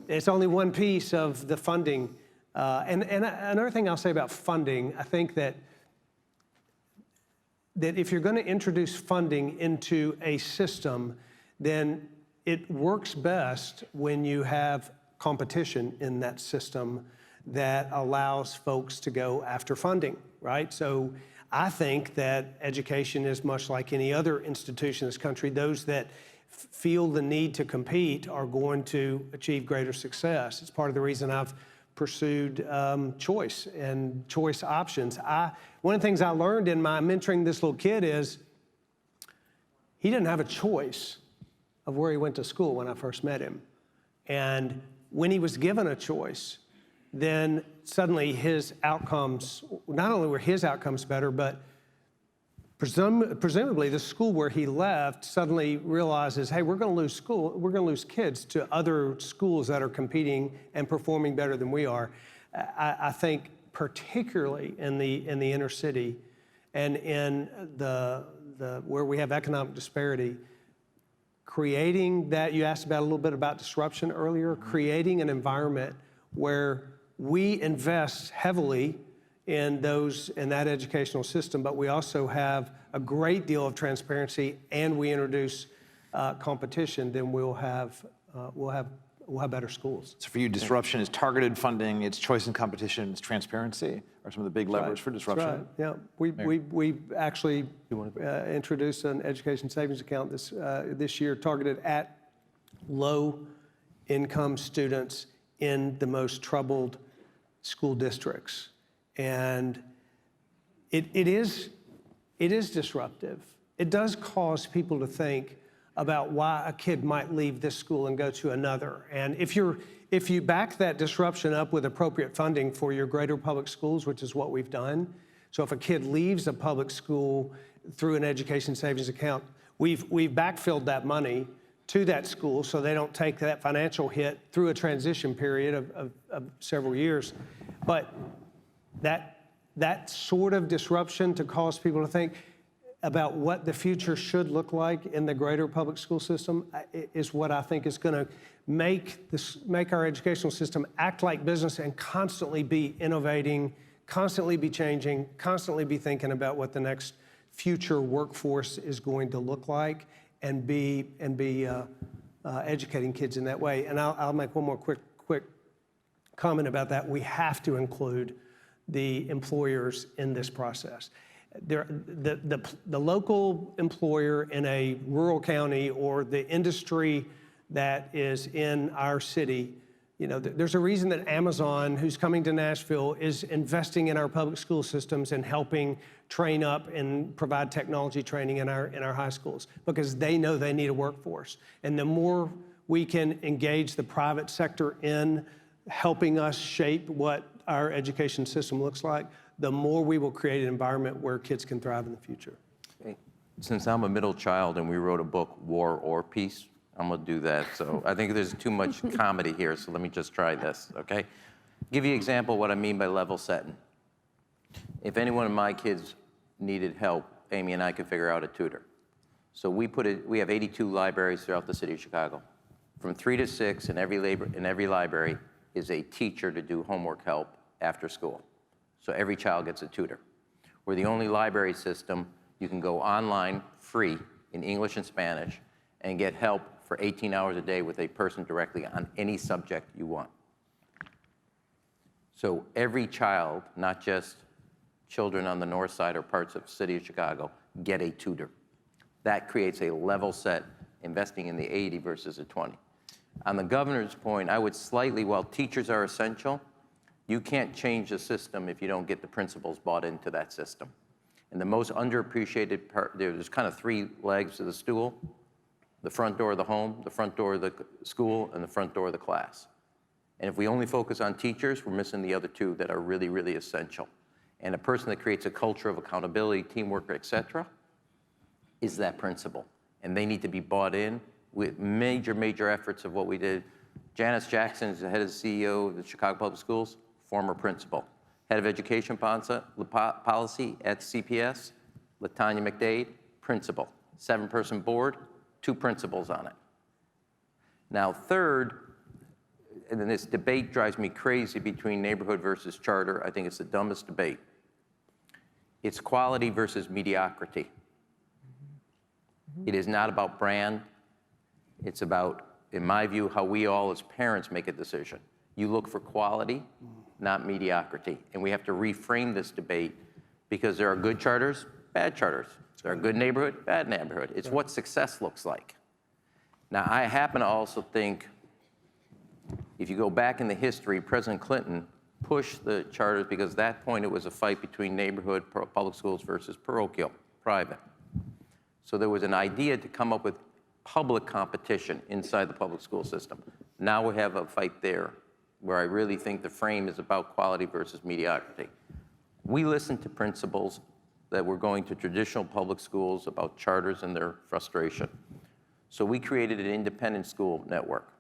it's only one piece of the funding. And another thing I'll say about funding, I think that if you're going to introduce funding into a system, then it works best when you have competition in that system that allows folks to go after funding, right? So I think that education is much like any other institution in this country. Those that feel the need to compete are going to achieve greater success. It's part of the reason I've pursued choice and choice options. One of the things I learned in my mentoring this little kid is he didn't have a choice of where he went to school when I first met him. And when he was given a choice, then suddenly his outcomes, not only were his outcomes better, but presumably the school where he left suddenly realizes, hey, we're going to lose kids to other schools that are competing and performing better than we are. I think particularly in the inner city and in the where we have economic disparity, creating that, you asked about a little bit about disruption earlier, creating an environment where we invest heavily in that educational system, but we also have a great deal of transparency, and we introduce competition, then we'll have better schools. So for you, disruption is targeted funding, it's choice and competition, it's transparency, are some of the big levers for disruption. That's right. Yeah, we actually introduced an education savings account this year targeted at low-income students in the most troubled school districts. And it is disruptive. It does cause people to think about why a kid might leave this school and go to another. And if you back that disruption up with appropriate funding for your greater public schools, which is what we've done, so if a kid leaves a public school through an education savings account, we've backfilled that money to that school so they don't take that financial hit through a transition period of several years. But that sort of disruption to cause people to think about what the future should look like in the greater public school system is what I think is going to make our educational system act like business and constantly be innovating, constantly be changing, constantly be thinking about what the next future workforce is going to look like, and be educating kids in that way. And I'll make one more quick comment about that. We have to include the employers in this process. The local employer in a rural county or the industry that is in our city, there's a reason that Amazon, who's coming to Nashville, is investing in our public school systems and helping train up and provide technology training in our high schools, because they know they need a workforce. And the more we can engage the private sector in helping us shape what our education system looks like, the more we will create an environment where kids can thrive in the future. Since I'm a middle child and we wrote a book, War or Peace, I'm gonna do that. So I think there's too much comedy here, so let me just try this, okay? Give you an example of what I mean by level setting. If any one of my kids needed help, Amy and I could figure out a tutor. So we have 82 libraries throughout the city of Chicago. From 3 to 6 in every library is a teacher to do homework help after school. So every child gets a tutor. We're the only library system you can go online free in English and Spanish and get help for 18 hours a day with a person directly on any subject you want. So every child, not just children on the north side or parts of the city of Chicago, get a tutor. That creates a level set, investing in the 80 versus the 20. On the governor's point, I would slightly, while teachers are essential, you can't change the system if you don't get the principals bought into that system. And the most underappreciated part, there's kind of 3 legs to the stool: the front door of the home, the front door of the school, and the front door of the class. And if we only focus on teachers, we're missing the other 2 that are really, really essential. And a person that creates a culture of accountability, teamwork, et cetera, is that principal. And they need to be bought in with major, major efforts of what we did. Janice Jackson is the head of the CEO of the Chicago Public Schools, former principal. Head of Education Policy at CPS, LaTanya McDade, principal. 7-person board, 2 principals on it. Now, third, and then this debate drives me crazy between neighborhood versus charter. I think it's the dumbest debate. It's quality versus mediocrity. It is not about brand. It's about, in my view, how we all as parents make a decision. You look for quality, not mediocrity. And we have to reframe this debate, because there are good charters, bad charters. There are good neighborhood, bad neighborhood. It's what success looks like. Now, I happen to also think, if you go back in the history, President Clinton pushed the charters because at that point it was a fight between neighborhood public schools versus parochial, private. So there was an idea to come up with public competition inside the public school system. Now we have a fight there where I really think the frame is about quality versus mediocrity. We listened to principals that were going to traditional public schools about charters and their frustration. So we created an independent school network,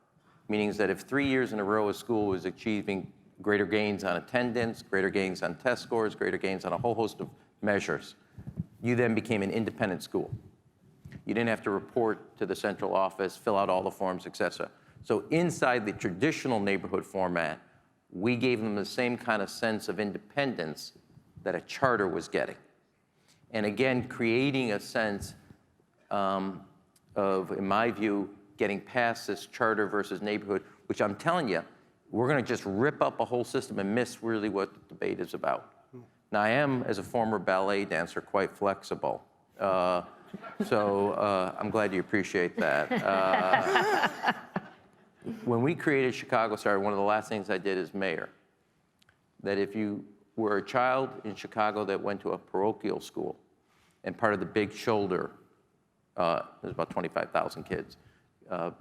meaning that if 3 years in a row a school was achieving greater gains on attendance, greater gains on test scores, greater gains on a whole host of measures, you then became an independent school. You didn't have to report to the central office, fill out all the forms, et cetera. So inside the traditional neighborhood format, we gave them the same kind of sense of independence that a charter was getting. And again, creating a sense of, in my view, getting past this charter versus neighborhood, which I'm telling you, we're gonna just rip up a whole system and miss really what the debate is about. Now, I am, as a former ballet dancer, quite flexible. So I'm glad you appreciate that. When we created Chicago Star, one of the last things I did as mayor, that if you were a child in Chicago that went to a parochial school, and part of the big shoulder, there's about 25,000 kids,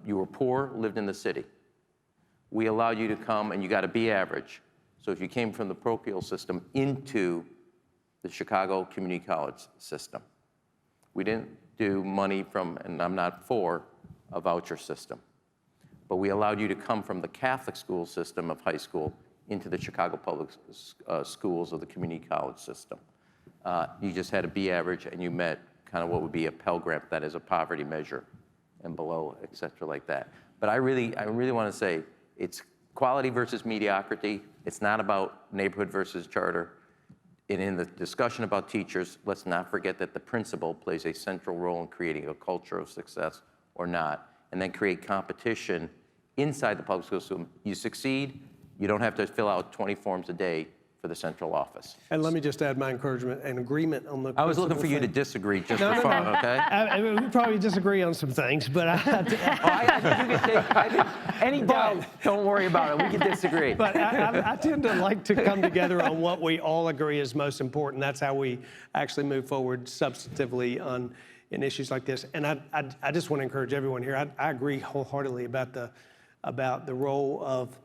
you were poor, lived in the city. We allowed you to come, and you got to be average. So if you came from the parochial system into the Chicago Community College system, we didn't do money from, and I'm not for, a voucher system. But we allowed you to come from the Catholic school system of high school into the Chicago public schools of the community college system. You just had to be average, and you met kind of what would be a Pell Grant, that is a poverty measure, and below, et cetera, like that. But I really want to say, it's quality versus mediocrity. It's not about neighborhood versus charter. And in the discussion about teachers, let's not forget that the principal plays a central role in creating a culture of success or not, and then create competition inside the public school system. You succeed, you don't have to fill out 20 forms a day. for the central office. And let me just add my encouragement and agreement on the I was looking for you to thing. disagree just No, for no, fun, no. okay? We probably disagree on some things, but Any doubt, don't worry about it. We can disagree. But I tend to like to come together on what we all agree is most important. That's how we actually move forward substantively in issues like this. And I just want to encourage everyone here. I agree wholeheartedly about the role of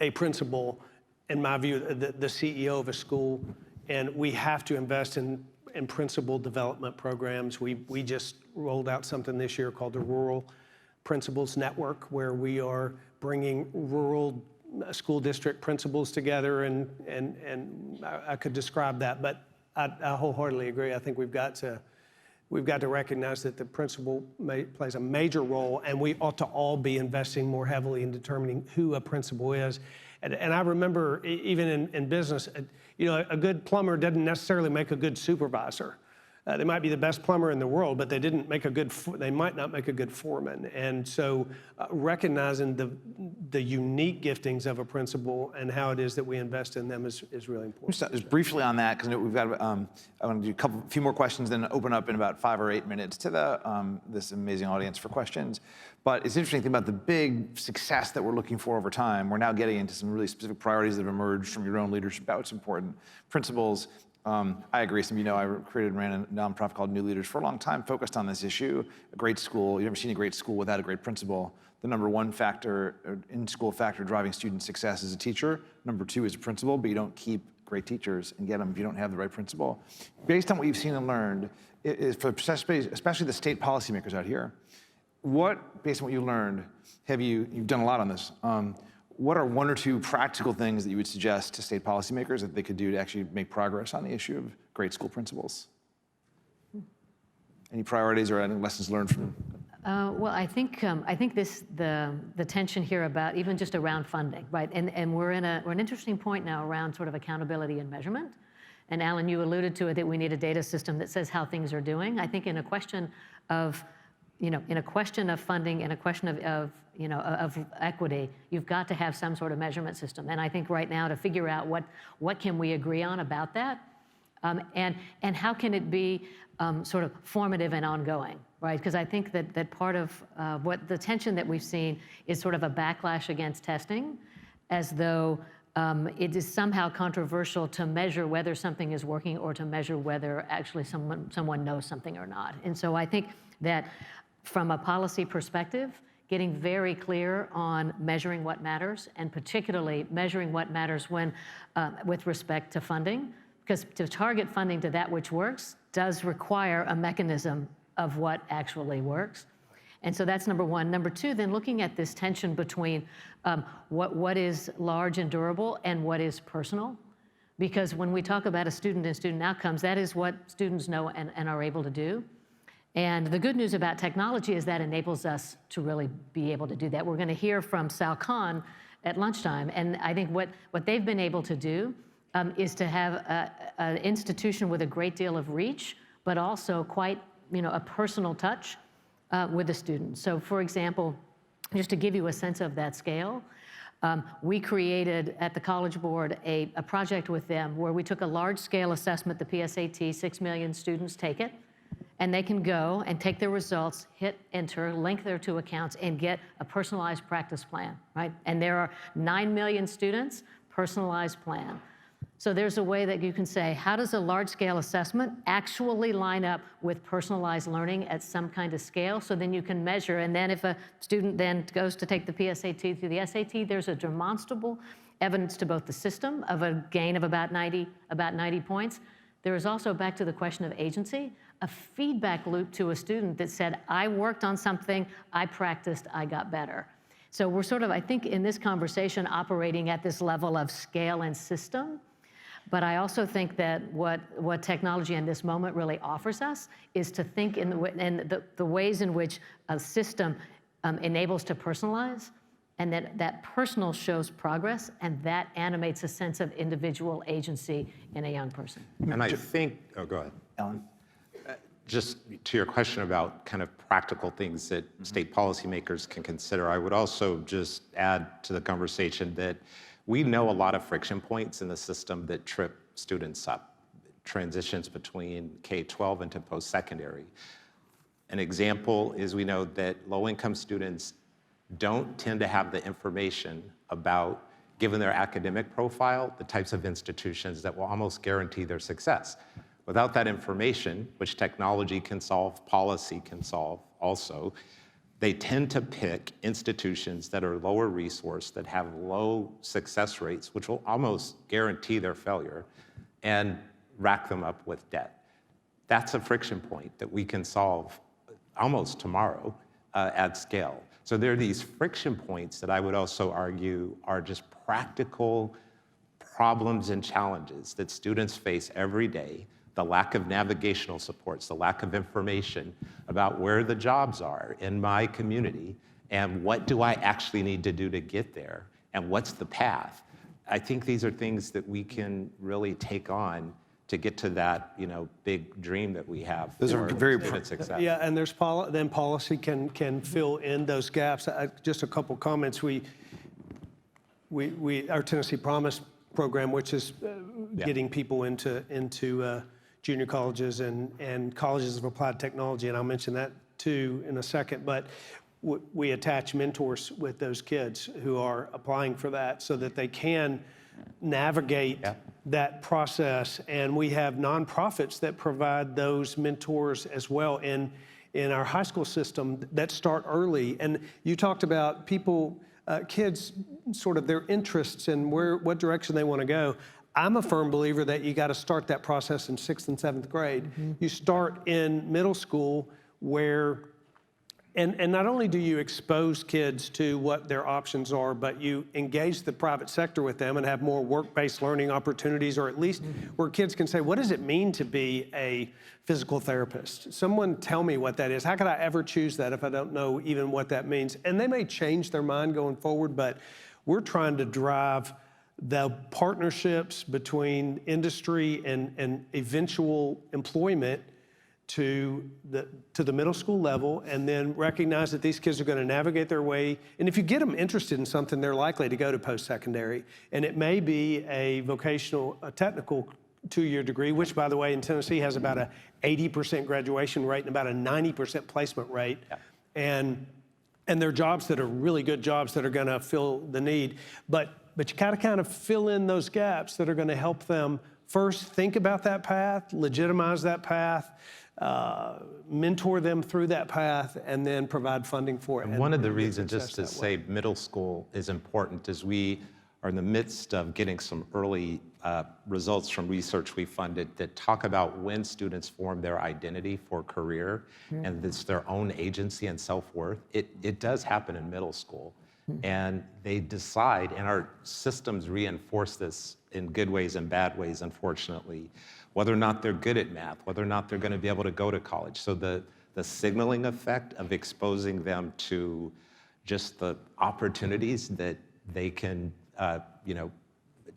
a principal, in my view, the CEO of a school. And we have to invest in principal development programs. We just rolled out something this year called the Rural Principals Network, where we are bringing rural school district principals together, and I could describe that, but I wholeheartedly agree. I think we've got to recognize that the principal plays a major role, and we ought to all be investing more heavily in determining who a principal is. And I remember even in business, a good plumber doesn't necessarily make a good supervisor. They might be the best plumber in the world, but they might not make a good foreman. And so recognizing the unique giftings of a principal and how it is that we invest in them is really important. Just briefly on that, because we've got, I want to do a few more questions, then open up in about 5 or 8 minutes to this amazing audience for questions. But it's interesting to think about the big success that we're looking for over time. We're now getting into some really specific priorities that have emerged from your own leadership about what's important. Principals, I agree. Some of you know I created and ran a nonprofit called New Leaders for a long time, focused on this issue. A great school, you've never seen a great school without a great principal. The number one factor, in-school factor driving student success is a teacher. Number 2 is a principal, but you don't keep great teachers and get them if you don't have the right principal. Based on what you've seen and learned, especially the state policymakers out here, based on what you learned, you've done a lot on this, what are 1 or 2 practical things that you would suggest to state policymakers that they could do to actually make progress on the issue of great school principals? Any priorities or any lessons learned from? Well, I think the tension here about even just around funding, right? And we're an interesting point now around sort of accountability and measurement. And Alan, you alluded to it, that we need a data system that says how things are doing. I think in a question of funding, in a question of equity, you've got to have some sort of measurement system. And I think right now to figure out what can we agree on about that, and how can it be sort of formative and ongoing, right? Because I think that part of what the tension that we've seen is sort of a backlash against testing, as though it is somehow controversial to measure whether something is working or to measure whether actually someone knows something or not. And so I think that from a policy perspective, getting very clear on measuring what matters, and particularly measuring what matters when, with respect to funding, because to target funding to that which works does require a mechanism of what actually works. And so that's number 1. Number 2, then looking at this tension between what is large and durable and what is personal. Because when we talk about a student and student outcomes, that is what students know and are able to do. And the good news about technology is that enables us to really be able to do that. We're going to hear from Sal Khan at lunchtime, and I think what they've been able to do is to have an institution with a great deal of reach, but also quite a personal touch with the students. So for example, just to give you a sense of that scale, we created at the College Board a project with them where we took a large-scale assessment, the PSAT, 6 million students take it, and they can go and take their results, hit enter, link their 2 accounts, and get a personalized practice plan, right? And there are 9 million students, personalized plan. So there's a way that you can say, how does a large-scale assessment actually line up with personalized learning at some kind of scale? So then you can measure, and then if a student then goes to take the PSAT through the SAT, there's a demonstrable evidence to both the system of a gain of about 90 points. There is also, back to the question of agency, a feedback loop to a student that said, I worked on something, I practiced, I got better. So we're sort of, I think, in this conversation operating at this level of scale and system. But I also think that what technology in this moment really offers us is to think in the ways in which a system enables to personalize, and that personal shows progress, and that animates a sense of individual agency in a young person. And I think, oh, go ahead. Alan? Just to your question about kind of practical things that state policymakers can consider, I would also just add to the conversation that we know a lot of friction points in the system that trip students up, transitions between K-12 into post-secondary. An example is we know that low-income students don't tend to have the information about, given their academic profile, the types of institutions that will almost guarantee their success. Without that information, which technology can solve, policy can solve also, they tend to pick institutions that are lower resource, that have low success rates, which will almost guarantee their failure, and rack them up with debt. That's a friction point that we can solve almost tomorrow at scale. So there are these friction points that I would also argue are just practical problems and challenges that students face every day. The lack of navigational supports, the lack of information about where the jobs are in my community, and what do I actually need to do to get there, and what's the path. I think these are things that we can really take on to get to that, big dream that we have. Those are very student success. Yeah, and there's then policy can fill in those gaps. Just a couple comments. Our Tennessee Promise program, which is getting people into junior colleges and colleges of applied technology, and I'll mention that too in a second. But we attach mentors with those kids who are applying for that, so that they can navigate that process. And we have nonprofits that provide those mentors as well in our high school system that start early. And you talked about kids, sort of their interests and what direction they want to go. I'm a firm believer that you got to start that process in 6th and 7th grade. Mm-hmm. You start in middle school where, and not only do you expose kids to what their options are, but you engage the private sector with them and have more work-based learning opportunities, or at least where kids can say, what does it mean to be a physical therapist? Someone tell me what that is. How could I ever choose that if I don't know even what that means? And they may change their mind going forward, but we're trying to drive the partnerships between industry and eventual employment to the middle school level, and then recognize that these kids are going to navigate their way. And if you get them interested in something, they're likely to go to post-secondary. And it may be a technical 2-year degree, which, by the way, in Tennessee has about a 80% graduation rate and about a 90% placement rate. Yeah. And they're jobs that are really good jobs that are going to fill the need. But you got to kind of fill in those gaps that are going to help them first think about that path, legitimize that path, mentor them through that path, and then provide funding for it. And one of the reasons, just to say middle school is important, is we are in the midst of getting some early results from research we funded that talk about when students form their identity for career, and it's their own agency and self-worth. It does happen in middle school. And they decide, and our systems reinforce this in good ways and bad ways, unfortunately, whether or not they're good at math, whether or not they're going to be able to go to college. So the signaling effect of exposing them to just the opportunities that they can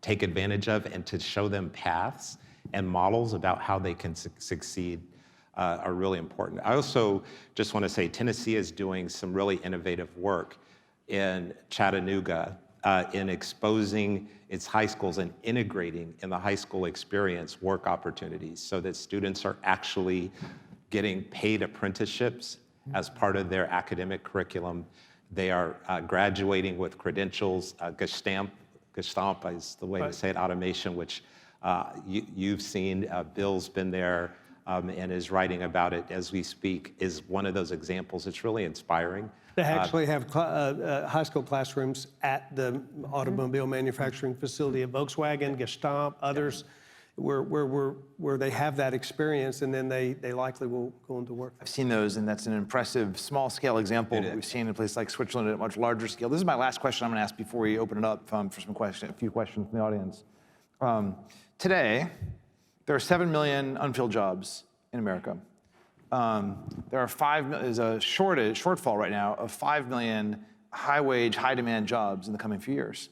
take advantage of, and to show them paths and models about how they can succeed are really important. I also just want to say Tennessee is doing some really innovative work in Chattanooga in exposing its high schools and integrating in the high school experience work opportunities, so that students are actually getting paid apprenticeships as part of their academic curriculum. They are graduating with credentials. Gestalt is the way to say it, automation, which you've seen. Bill's been there and is writing about it as we speak, is one of those examples. It's really inspiring. They actually have high school classrooms at the automobile manufacturing facility at Volkswagen, Gestalt, others, where they have that experience, and then they likely will go into work. I've seen those, and that's an impressive small-scale example that we've seen in a place like Switzerland at a much larger scale. This is my last question I'm going to ask before we open it up for a few questions from the audience. Today, there are 7 million unfilled jobs in America. There's a shortfall right now of 5 million high-wage, high-demand jobs in the coming few years.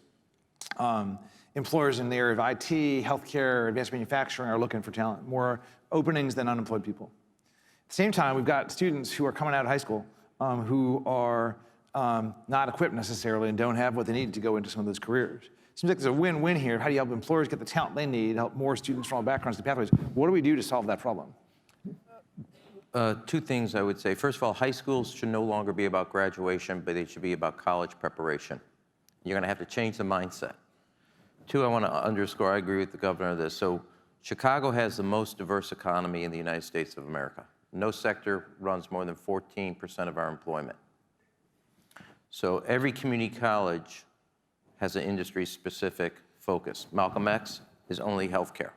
Employers in the area of IT, healthcare, advanced manufacturing are looking for talent, more openings than unemployed people. At the same time, we've got students who are coming out of high school who are not equipped necessarily and don't have what they need to go into some of those careers. seems like there's a win-win here. How do you help employers get the talent they need, help more students from all backgrounds to pathways? What do we do to solve that problem? Two things I would say. First of all, high schools should no longer be about graduation, but they should be about college preparation. You're going to have to change the mindset. Two, I want to underscore, I agree with the governor of this. So Chicago has the most diverse economy in the United States of America. No sector runs more than 14% of our employment. So every community college has an industry-specific focus. Malcolm X is only healthcare.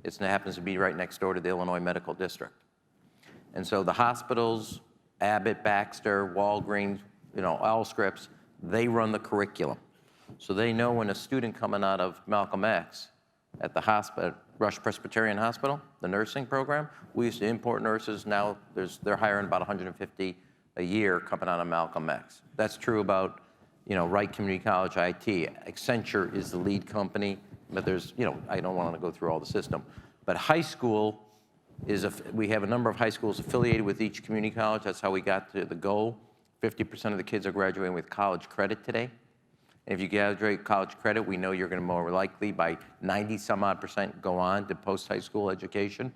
It happens to be right next door to the Illinois Medical District. And so the hospitals, Abbott, Baxter, Walgreens, Allscripts, they run the curriculum. So they know when a student coming out of Malcolm X at the hospital, Rush Presbyterian Hospital, the nursing program, we used to import nurses. Now they're hiring about 150 a year coming out of Malcolm X. That's true about, Wright Community College IT. Accenture is the lead company, but there's, I don't want to go through all the system. But high school we have a number of high schools affiliated with each community college. That's how we got to the goal. 50% of the kids are graduating with college credit today. And if you graduate college credit, we know you're going to more likely by 90-some-odd% go on to post-high school education.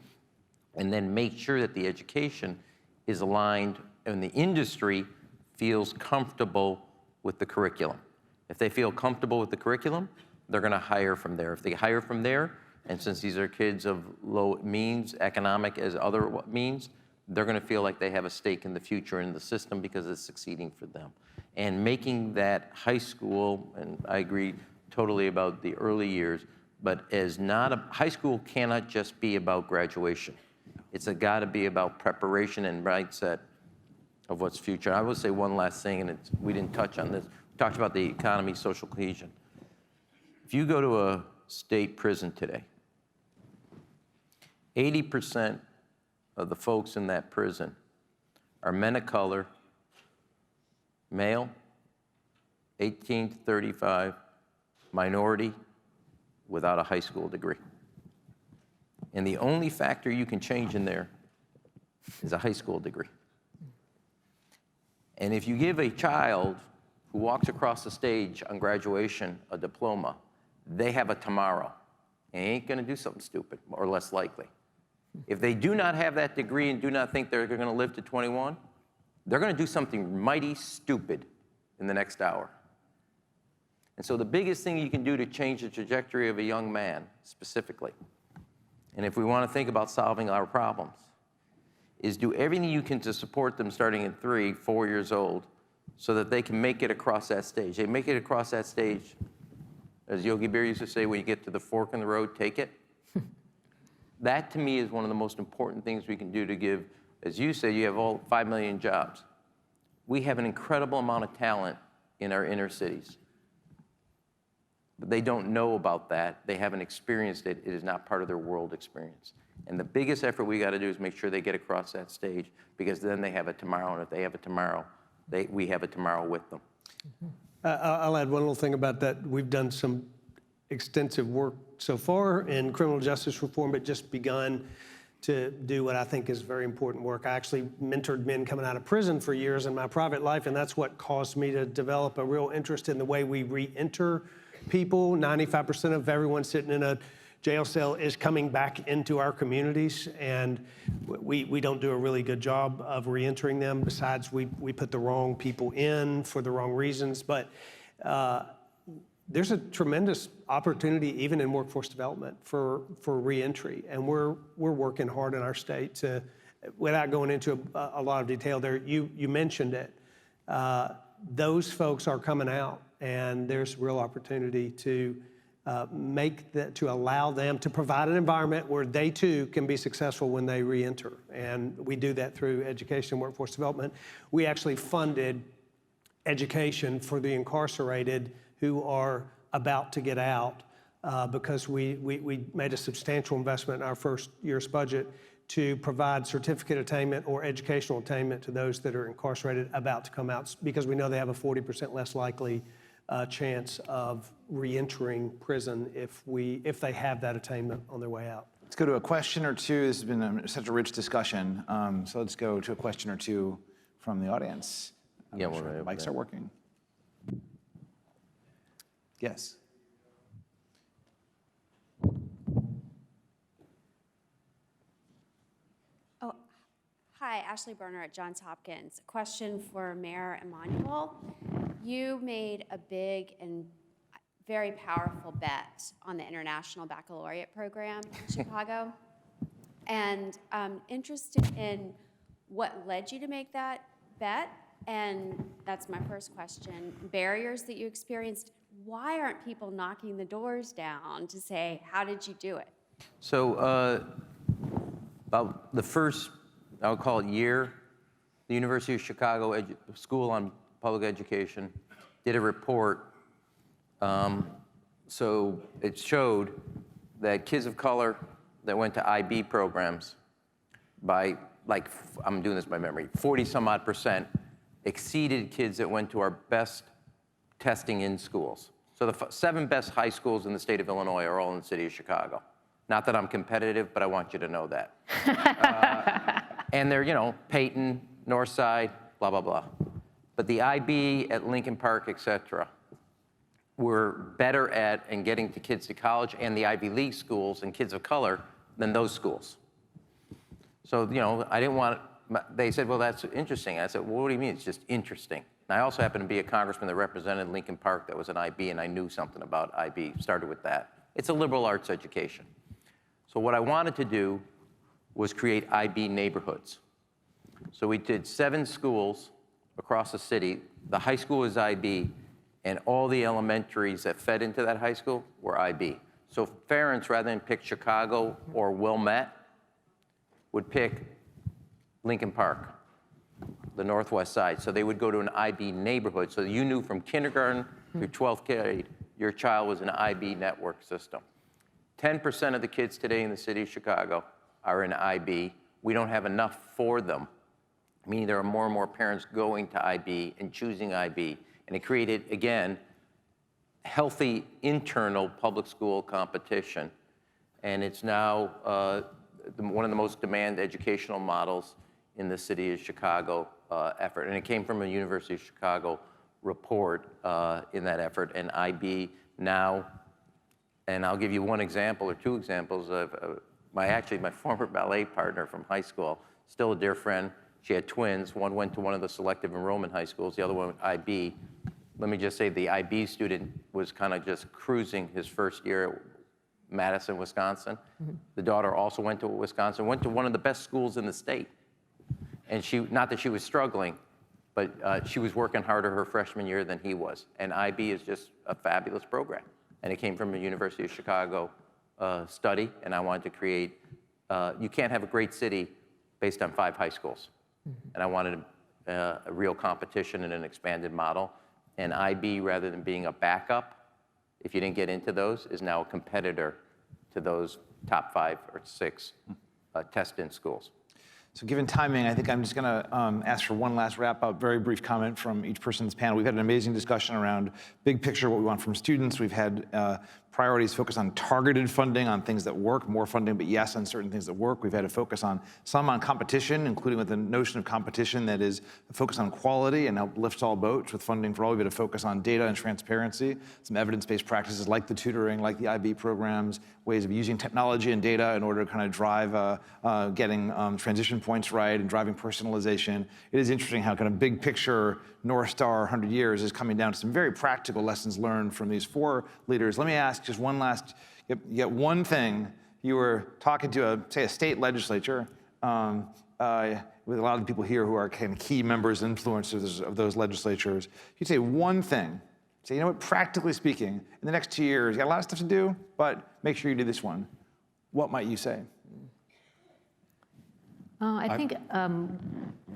And then make sure that the education is aligned and the industry feels comfortable with the curriculum. If they feel comfortable with the curriculum, they're going to hire from there. If they hire from there, and since these are kids of low means, economic as other means, they're going to feel like they have a stake in the future in the system because it's succeeding for them. And making that high school, and I agree totally about the early years, but high school cannot just be about graduation. It's got to be about preparation and mindset of what's future. I will say one last thing, and we didn't touch on this. We talked about the economy, social cohesion. If you go to a state prison today, 80% of the folks in that prison are men of color, male, 18 to 35, minority, without a high school degree. And the only factor you can change in there is a high school degree. And if you give a child who walks across the stage on graduation a diploma, they have a tomorrow. And they ain't gonna do something stupid, or less likely. If they do not have that degree and do not think they're gonna live to 21, they're gonna do something mighty stupid in the next hour. And so the biggest thing you can do to change the trajectory of a young man, specifically, and if we wanna think about solving our problems, is do everything you can to support them starting at 3, 4 years old so that they can make it across that stage. They make it across that stage, as Yogi Bear used to say, when you get to the fork in the road, take it. That, to me, is one of the most important things we can do to give, as you say, you have all 5 million jobs. We have an incredible amount of talent in our inner cities. But they don't know about that. They haven't experienced it. It is not part of their world experience. And the biggest effort we got to do is make sure they get across that stage, because then they have a tomorrow, and if they have a tomorrow, we have a tomorrow with them. I'll add one little thing about that. We've done some extensive work so far in criminal justice reform, but just begun to do what I think is very important work. I actually mentored men coming out of prison for years in my private life, and that's what caused me to develop a real interest in the way we re-enter people. 95% of everyone sitting in a jail cell is coming back into our communities, and we don't do a really good job of re-entering them. Besides, we put the wrong people in for the wrong reasons. But there's a tremendous opportunity even in workforce development for re-entry, and we're working hard in our state to, without going into a lot of detail there, you mentioned it. Those folks are coming out, and there's real opportunity to to allow them to provide an environment where they too can be successful when they re-enter. And we do that through education and workforce development. We actually funded education for the incarcerated who are about to get out because we made a substantial investment in our first year's budget to provide certificate attainment or educational attainment to those that are incarcerated about to come out, because we know they have a 40% less likely chance of re-entering prison if they have that attainment on their way out. Let's go to a question or two. This has been such a rich discussion. So let's go to a question or two from the audience. Yeah, well, the mics are working. Yes. Hi, Ashley Berner at Johns Hopkins. Question for Mayor Emanuel. You made a big and very powerful bet on the International Baccalaureate program in Chicago. And I'm interested in what led you to make that bet. And that's my first question. Barriers that you experienced. Why aren't people knocking the doors down to say, how did you do it? So about the first, I would call it year, the University of Chicago School on Public Education did a report. So it showed that kids of color that went to IB programs by, like, I'm doing this by memory, 40 some odd % exceeded kids that went to our best testing in schools. So the 7 best high schools in the state of Illinois are all in the city of Chicago. Not that I'm competitive, but I want you to know that. And they're, you know, Peyton, Northside, blah, blah, blah. But the IB at Lincoln Park, et cetera, were better at and getting to kids to college and the Ivy League schools and kids of color than those schools. So, you know, I didn't want, they said, well, that's interesting. I said, well, what do you mean it's just interesting? And I also happened to be a congressman that represented Lincoln Park that was an IB, and I knew something about IB, started with that. It's a liberal arts education. So what I wanted to do was create IB neighborhoods. So we did 7 schools across the city. The high school was IB, and all the elementaries that fed into that high school were IB. So parents, rather than pick Chicago or Wilmette, would pick Lincoln Park, the northwest side. So they would go to an IB neighborhood. So you knew from kindergarten through 12th grade, your child was an IB network system. 10% of the kids today in the city of Chicago are in IB. We don't have enough for them, meaning there are more and more parents going to IB and choosing IB. And it created, again, healthy internal public school competition. And it's now one of the most demanded educational models in the city of Chicago effort. And it came from a University of Chicago report in that effort. And IB now, and I'll give you one example or 2 examples of my former ballet partner from high school, still a dear friend. She had twins. One went to one of the selective enrollment high schools, the other one IB. Let me just say the IB student was kind of just cruising his first year at Madison, Wisconsin. Mm-hmm. The daughter also went to Wisconsin, went to one of the best schools in the state. And she, not that she was struggling, but she was working harder her freshman year than he was. And IB is just a fabulous program. And it came from a University of Chicago study, and I wanted to create, you can't have a great city based on 5 high schools. Mm-hmm. And I wanted a real competition and an expanded model. And IB, rather than being a backup, if you didn't get into those, is now a competitor to those top 5 or 6 test-in schools. So given timing, I think I'm just gonna ask for one last wrap-up, very brief comment from each person in this panel. We've had an amazing discussion around big picture, what we want from students. We've had priorities focused on targeted funding, on things that work, more funding, but yes, on certain things that work. We've had a focus on some on competition, including with the notion of competition that is a focus on quality and help lift all boats with funding for all. We've had a focus on data and transparency, some evidence-based practices like the tutoring, like the IB programs, ways of using technology and data in order to kind of drive getting transition points right and driving personalization. It is interesting how kind of big picture North Star 100 years is coming down to some very practical lessons learned from these 4 leaders. Let me ask just one last, you get one thing, you were talking to say a state legislature with a lot of people here who are kind of key members and influencers of those legislatures. You'd say one thing, say, you know what, practically speaking, in the next 2 years, you got a lot of stuff to do, but make sure you do this one. What might you say? I think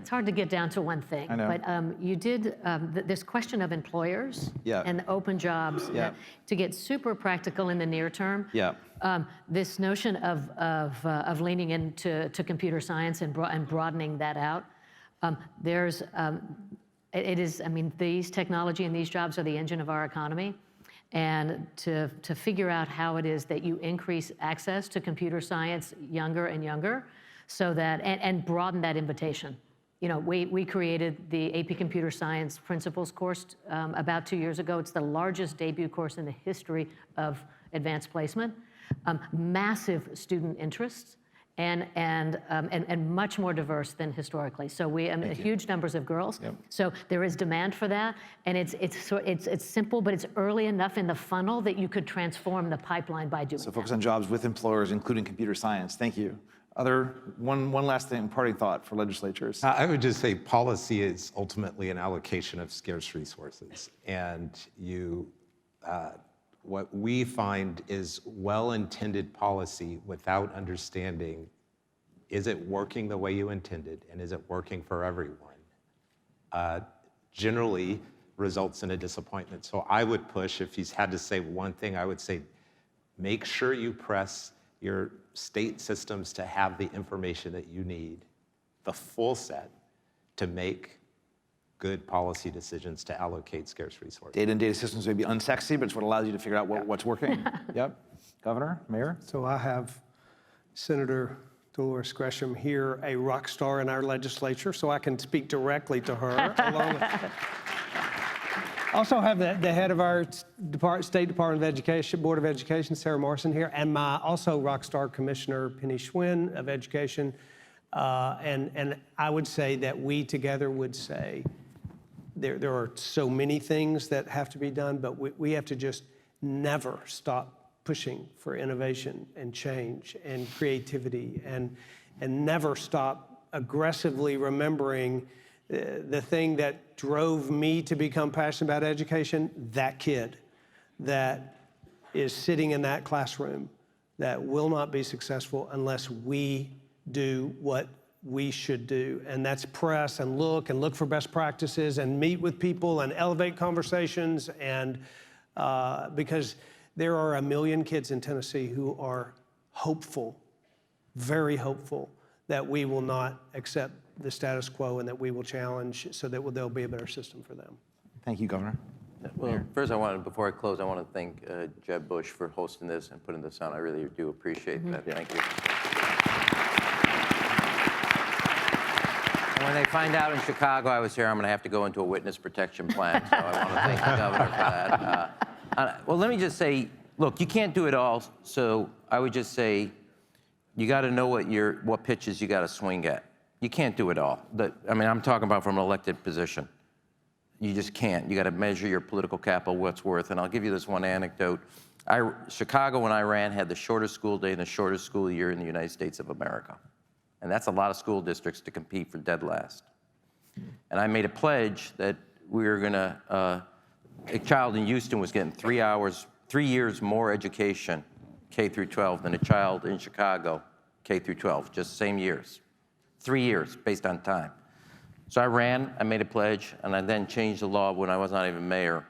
it's hard to get down to one thing, I know. but you did this question of employers and open jobs to get super practical in the near term. This notion of leaning into computer science and broadening that out. It is, I mean, these technology and these jobs are the engine of our economy. And to figure out how it is that you increase access to computer science younger and younger, so that, and broaden that invitation. You know, we created the AP Computer Science Principles course about 2 years ago. It's the largest debut course in the history of advanced placement. Massive student interest. and much more diverse than historically. So we huge numbers of girls. Yep. So there is demand for that, and it's simple, but it's early enough in the funnel that you could transform the pipeline by doing So that. focus on jobs with employers, including computer science. Thank you. One last thing, parting thought for legislatures. I would just say policy is ultimately an allocation of scarce resources. And what we find is well-intended policy without understanding, is it working the way you intended, and is it working for everyone? Generally results in a disappointment. So I would push, if he's had to say one thing, I would say, make sure you press your state systems to have the information that you need, the full set, to make good policy decisions to allocate scarce resources. Data and data systems may be unsexy, but it's what allows you to figure out what's working. Yep. Governor, Mayor? So I have Senator Dolores Gresham here, a rock star in our legislature, so I can speak directly to her. Along with, also have the head of our State Department of Education, Board of Education, Sarah Morrison here, and my also rock star Commissioner Penny Schwinn of Education. And I would say that we together would say, there are so many things that have to be done, but we have to just never stop pushing for innovation and change and creativity, and never stop aggressively remembering the thing that drove me to become passionate about education, that kid that is sitting in that classroom that will not be successful unless we do what we should do, and that's press and look for best practices and meet with people and elevate conversations, and because there are 1 million kids in Tennessee who are hopeful, very hopeful, that we will not accept the status quo and that we will challenge so that there'll be a better system for them. Thank you, Governor. Well, first before I close, I want to thank Jeb Bush for hosting this and putting this on. I really do appreciate that. Thank you. When they find out in Chicago I was here, I'm going to have to go into a witness protection plan. So I want to thank the governor for that. Well, let me just say, look, you can't do it all. So I would just say, you got to know what pitches you got to swing at. You can't do it all. I'm talking about from an elected position. You just can't. You got to measure your political capital, what's worth. And I'll give you this one anecdote. Chicago, when I ran, had the shortest school day and the shortest school year in the United States of America. And that's a lot of school districts to compete for dead last. And I made a pledge that we were going to, a child in Houston was getting 3 years more education, K through 12, than a child in Chicago, K through 12, just same years. 3 years based on time. So I made a pledge, and I then changed the law when I was not even mayor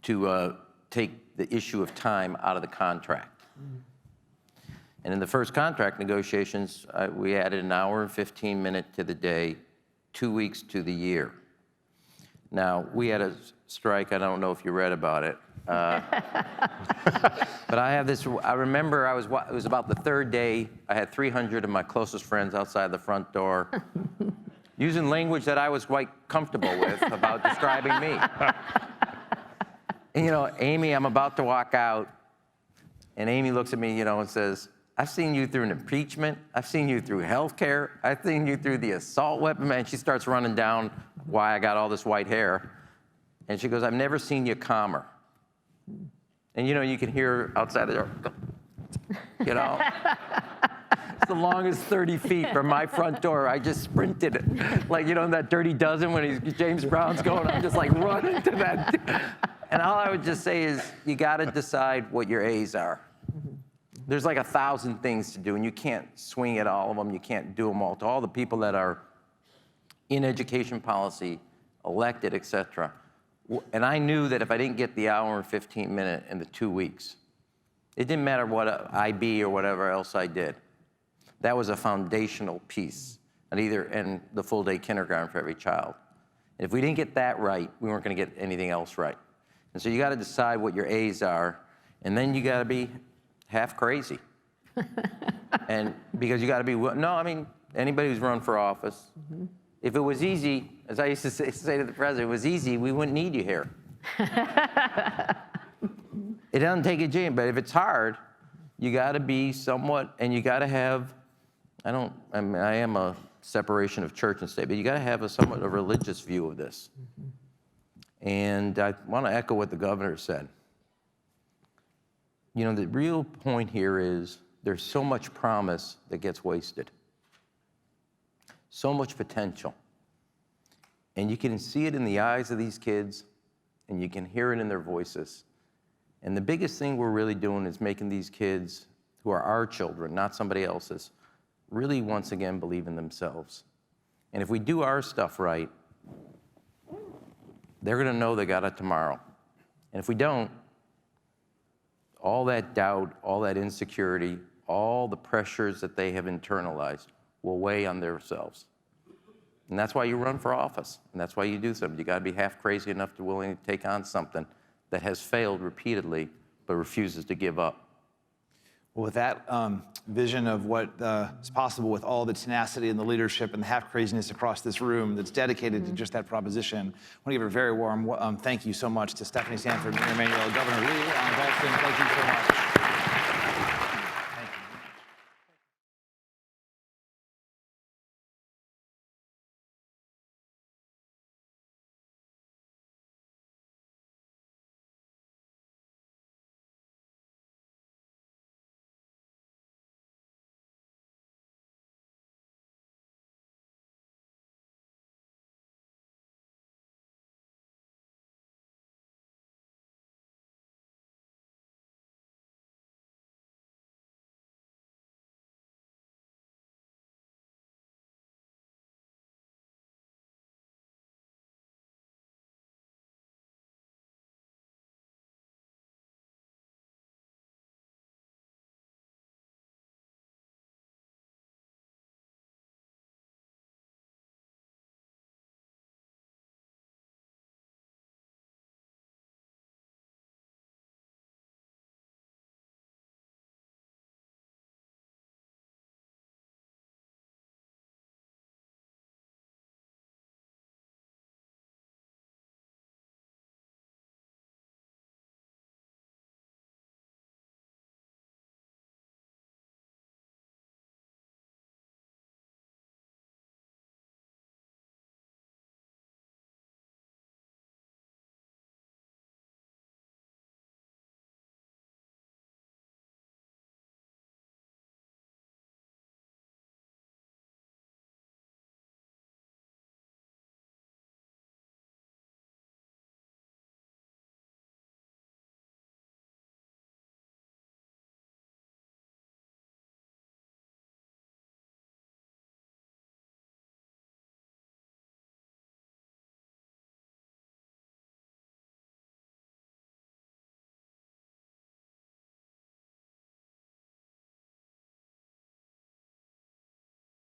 to take the issue of time out of the contract. And in the first contract negotiations, we added an hour and 15 minutes to the day, 2 weeks to the year. Now, we had a strike. I don't know if you read about it. But I have this, I remember it was about the third day. I had 300 of my closest friends outside the front door using language that I was quite comfortable with about describing me. And, Amy, I'm about to walk out. And Amy looks at me, and says, I've seen you through an impeachment. I've seen you through healthcare. I've seen you through the assault weapon. And she starts running down why I got all this white hair. And she goes, I've never seen you calmer. And you can hear outside the door, It's the longest 30 feet from my front door. I just sprinted it. Like, in that Dirty Dozen when James Brown's going, I'm just like running to that. And all I would just say is, you got to decide what your A's are. There's like 1,000 things to do, and you can't swing at all of them. You can't do them all. To all the people that are in education policy, elected, et cetera. And I knew that if I didn't get the hour and 15 minute in the 2 weeks, it didn't matter what IB or whatever else I did. That was a foundational piece, and the full day kindergarten for every child. And if we didn't get that right, we weren't going to get anything else right. And so you got to decide what your A's are, and then you got to be half crazy. And because you got to be, anybody who's run for office, if it was easy, as I used to say to the president, if it was easy, we wouldn't need you here. It doesn't take a genius, but if it's hard, you got to be somewhat, and you got to have, I am a separation of church and state, but you got to have a somewhat a religious view of this. And I want to echo what the governor said. You know, the real point here is there's so much promise that gets wasted. So much potential. And you can see it in the eyes of these kids, and you can hear it in their voices. And the biggest thing we're really doing is making these kids, who are our children, not somebody else's, really once again believe in themselves. And if we do our stuff right, they're gonna know they got it tomorrow. And if we don't, all that doubt, all that insecurity, all the pressures that they have internalized will weigh on themselves. And that's why you run for office, and that's why you do something. You gotta be half crazy enough to willing to take on something that has failed repeatedly, but refuses to give up. Well, with that vision of what is possible with all the tenacity and the leadership and the half craziness across this room that's dedicated to just that proposition, I want to give a very warm thank you so much to Stephanie Sanford, Mayor Emanuel, Governor Lee, Dalton. Thank you so much.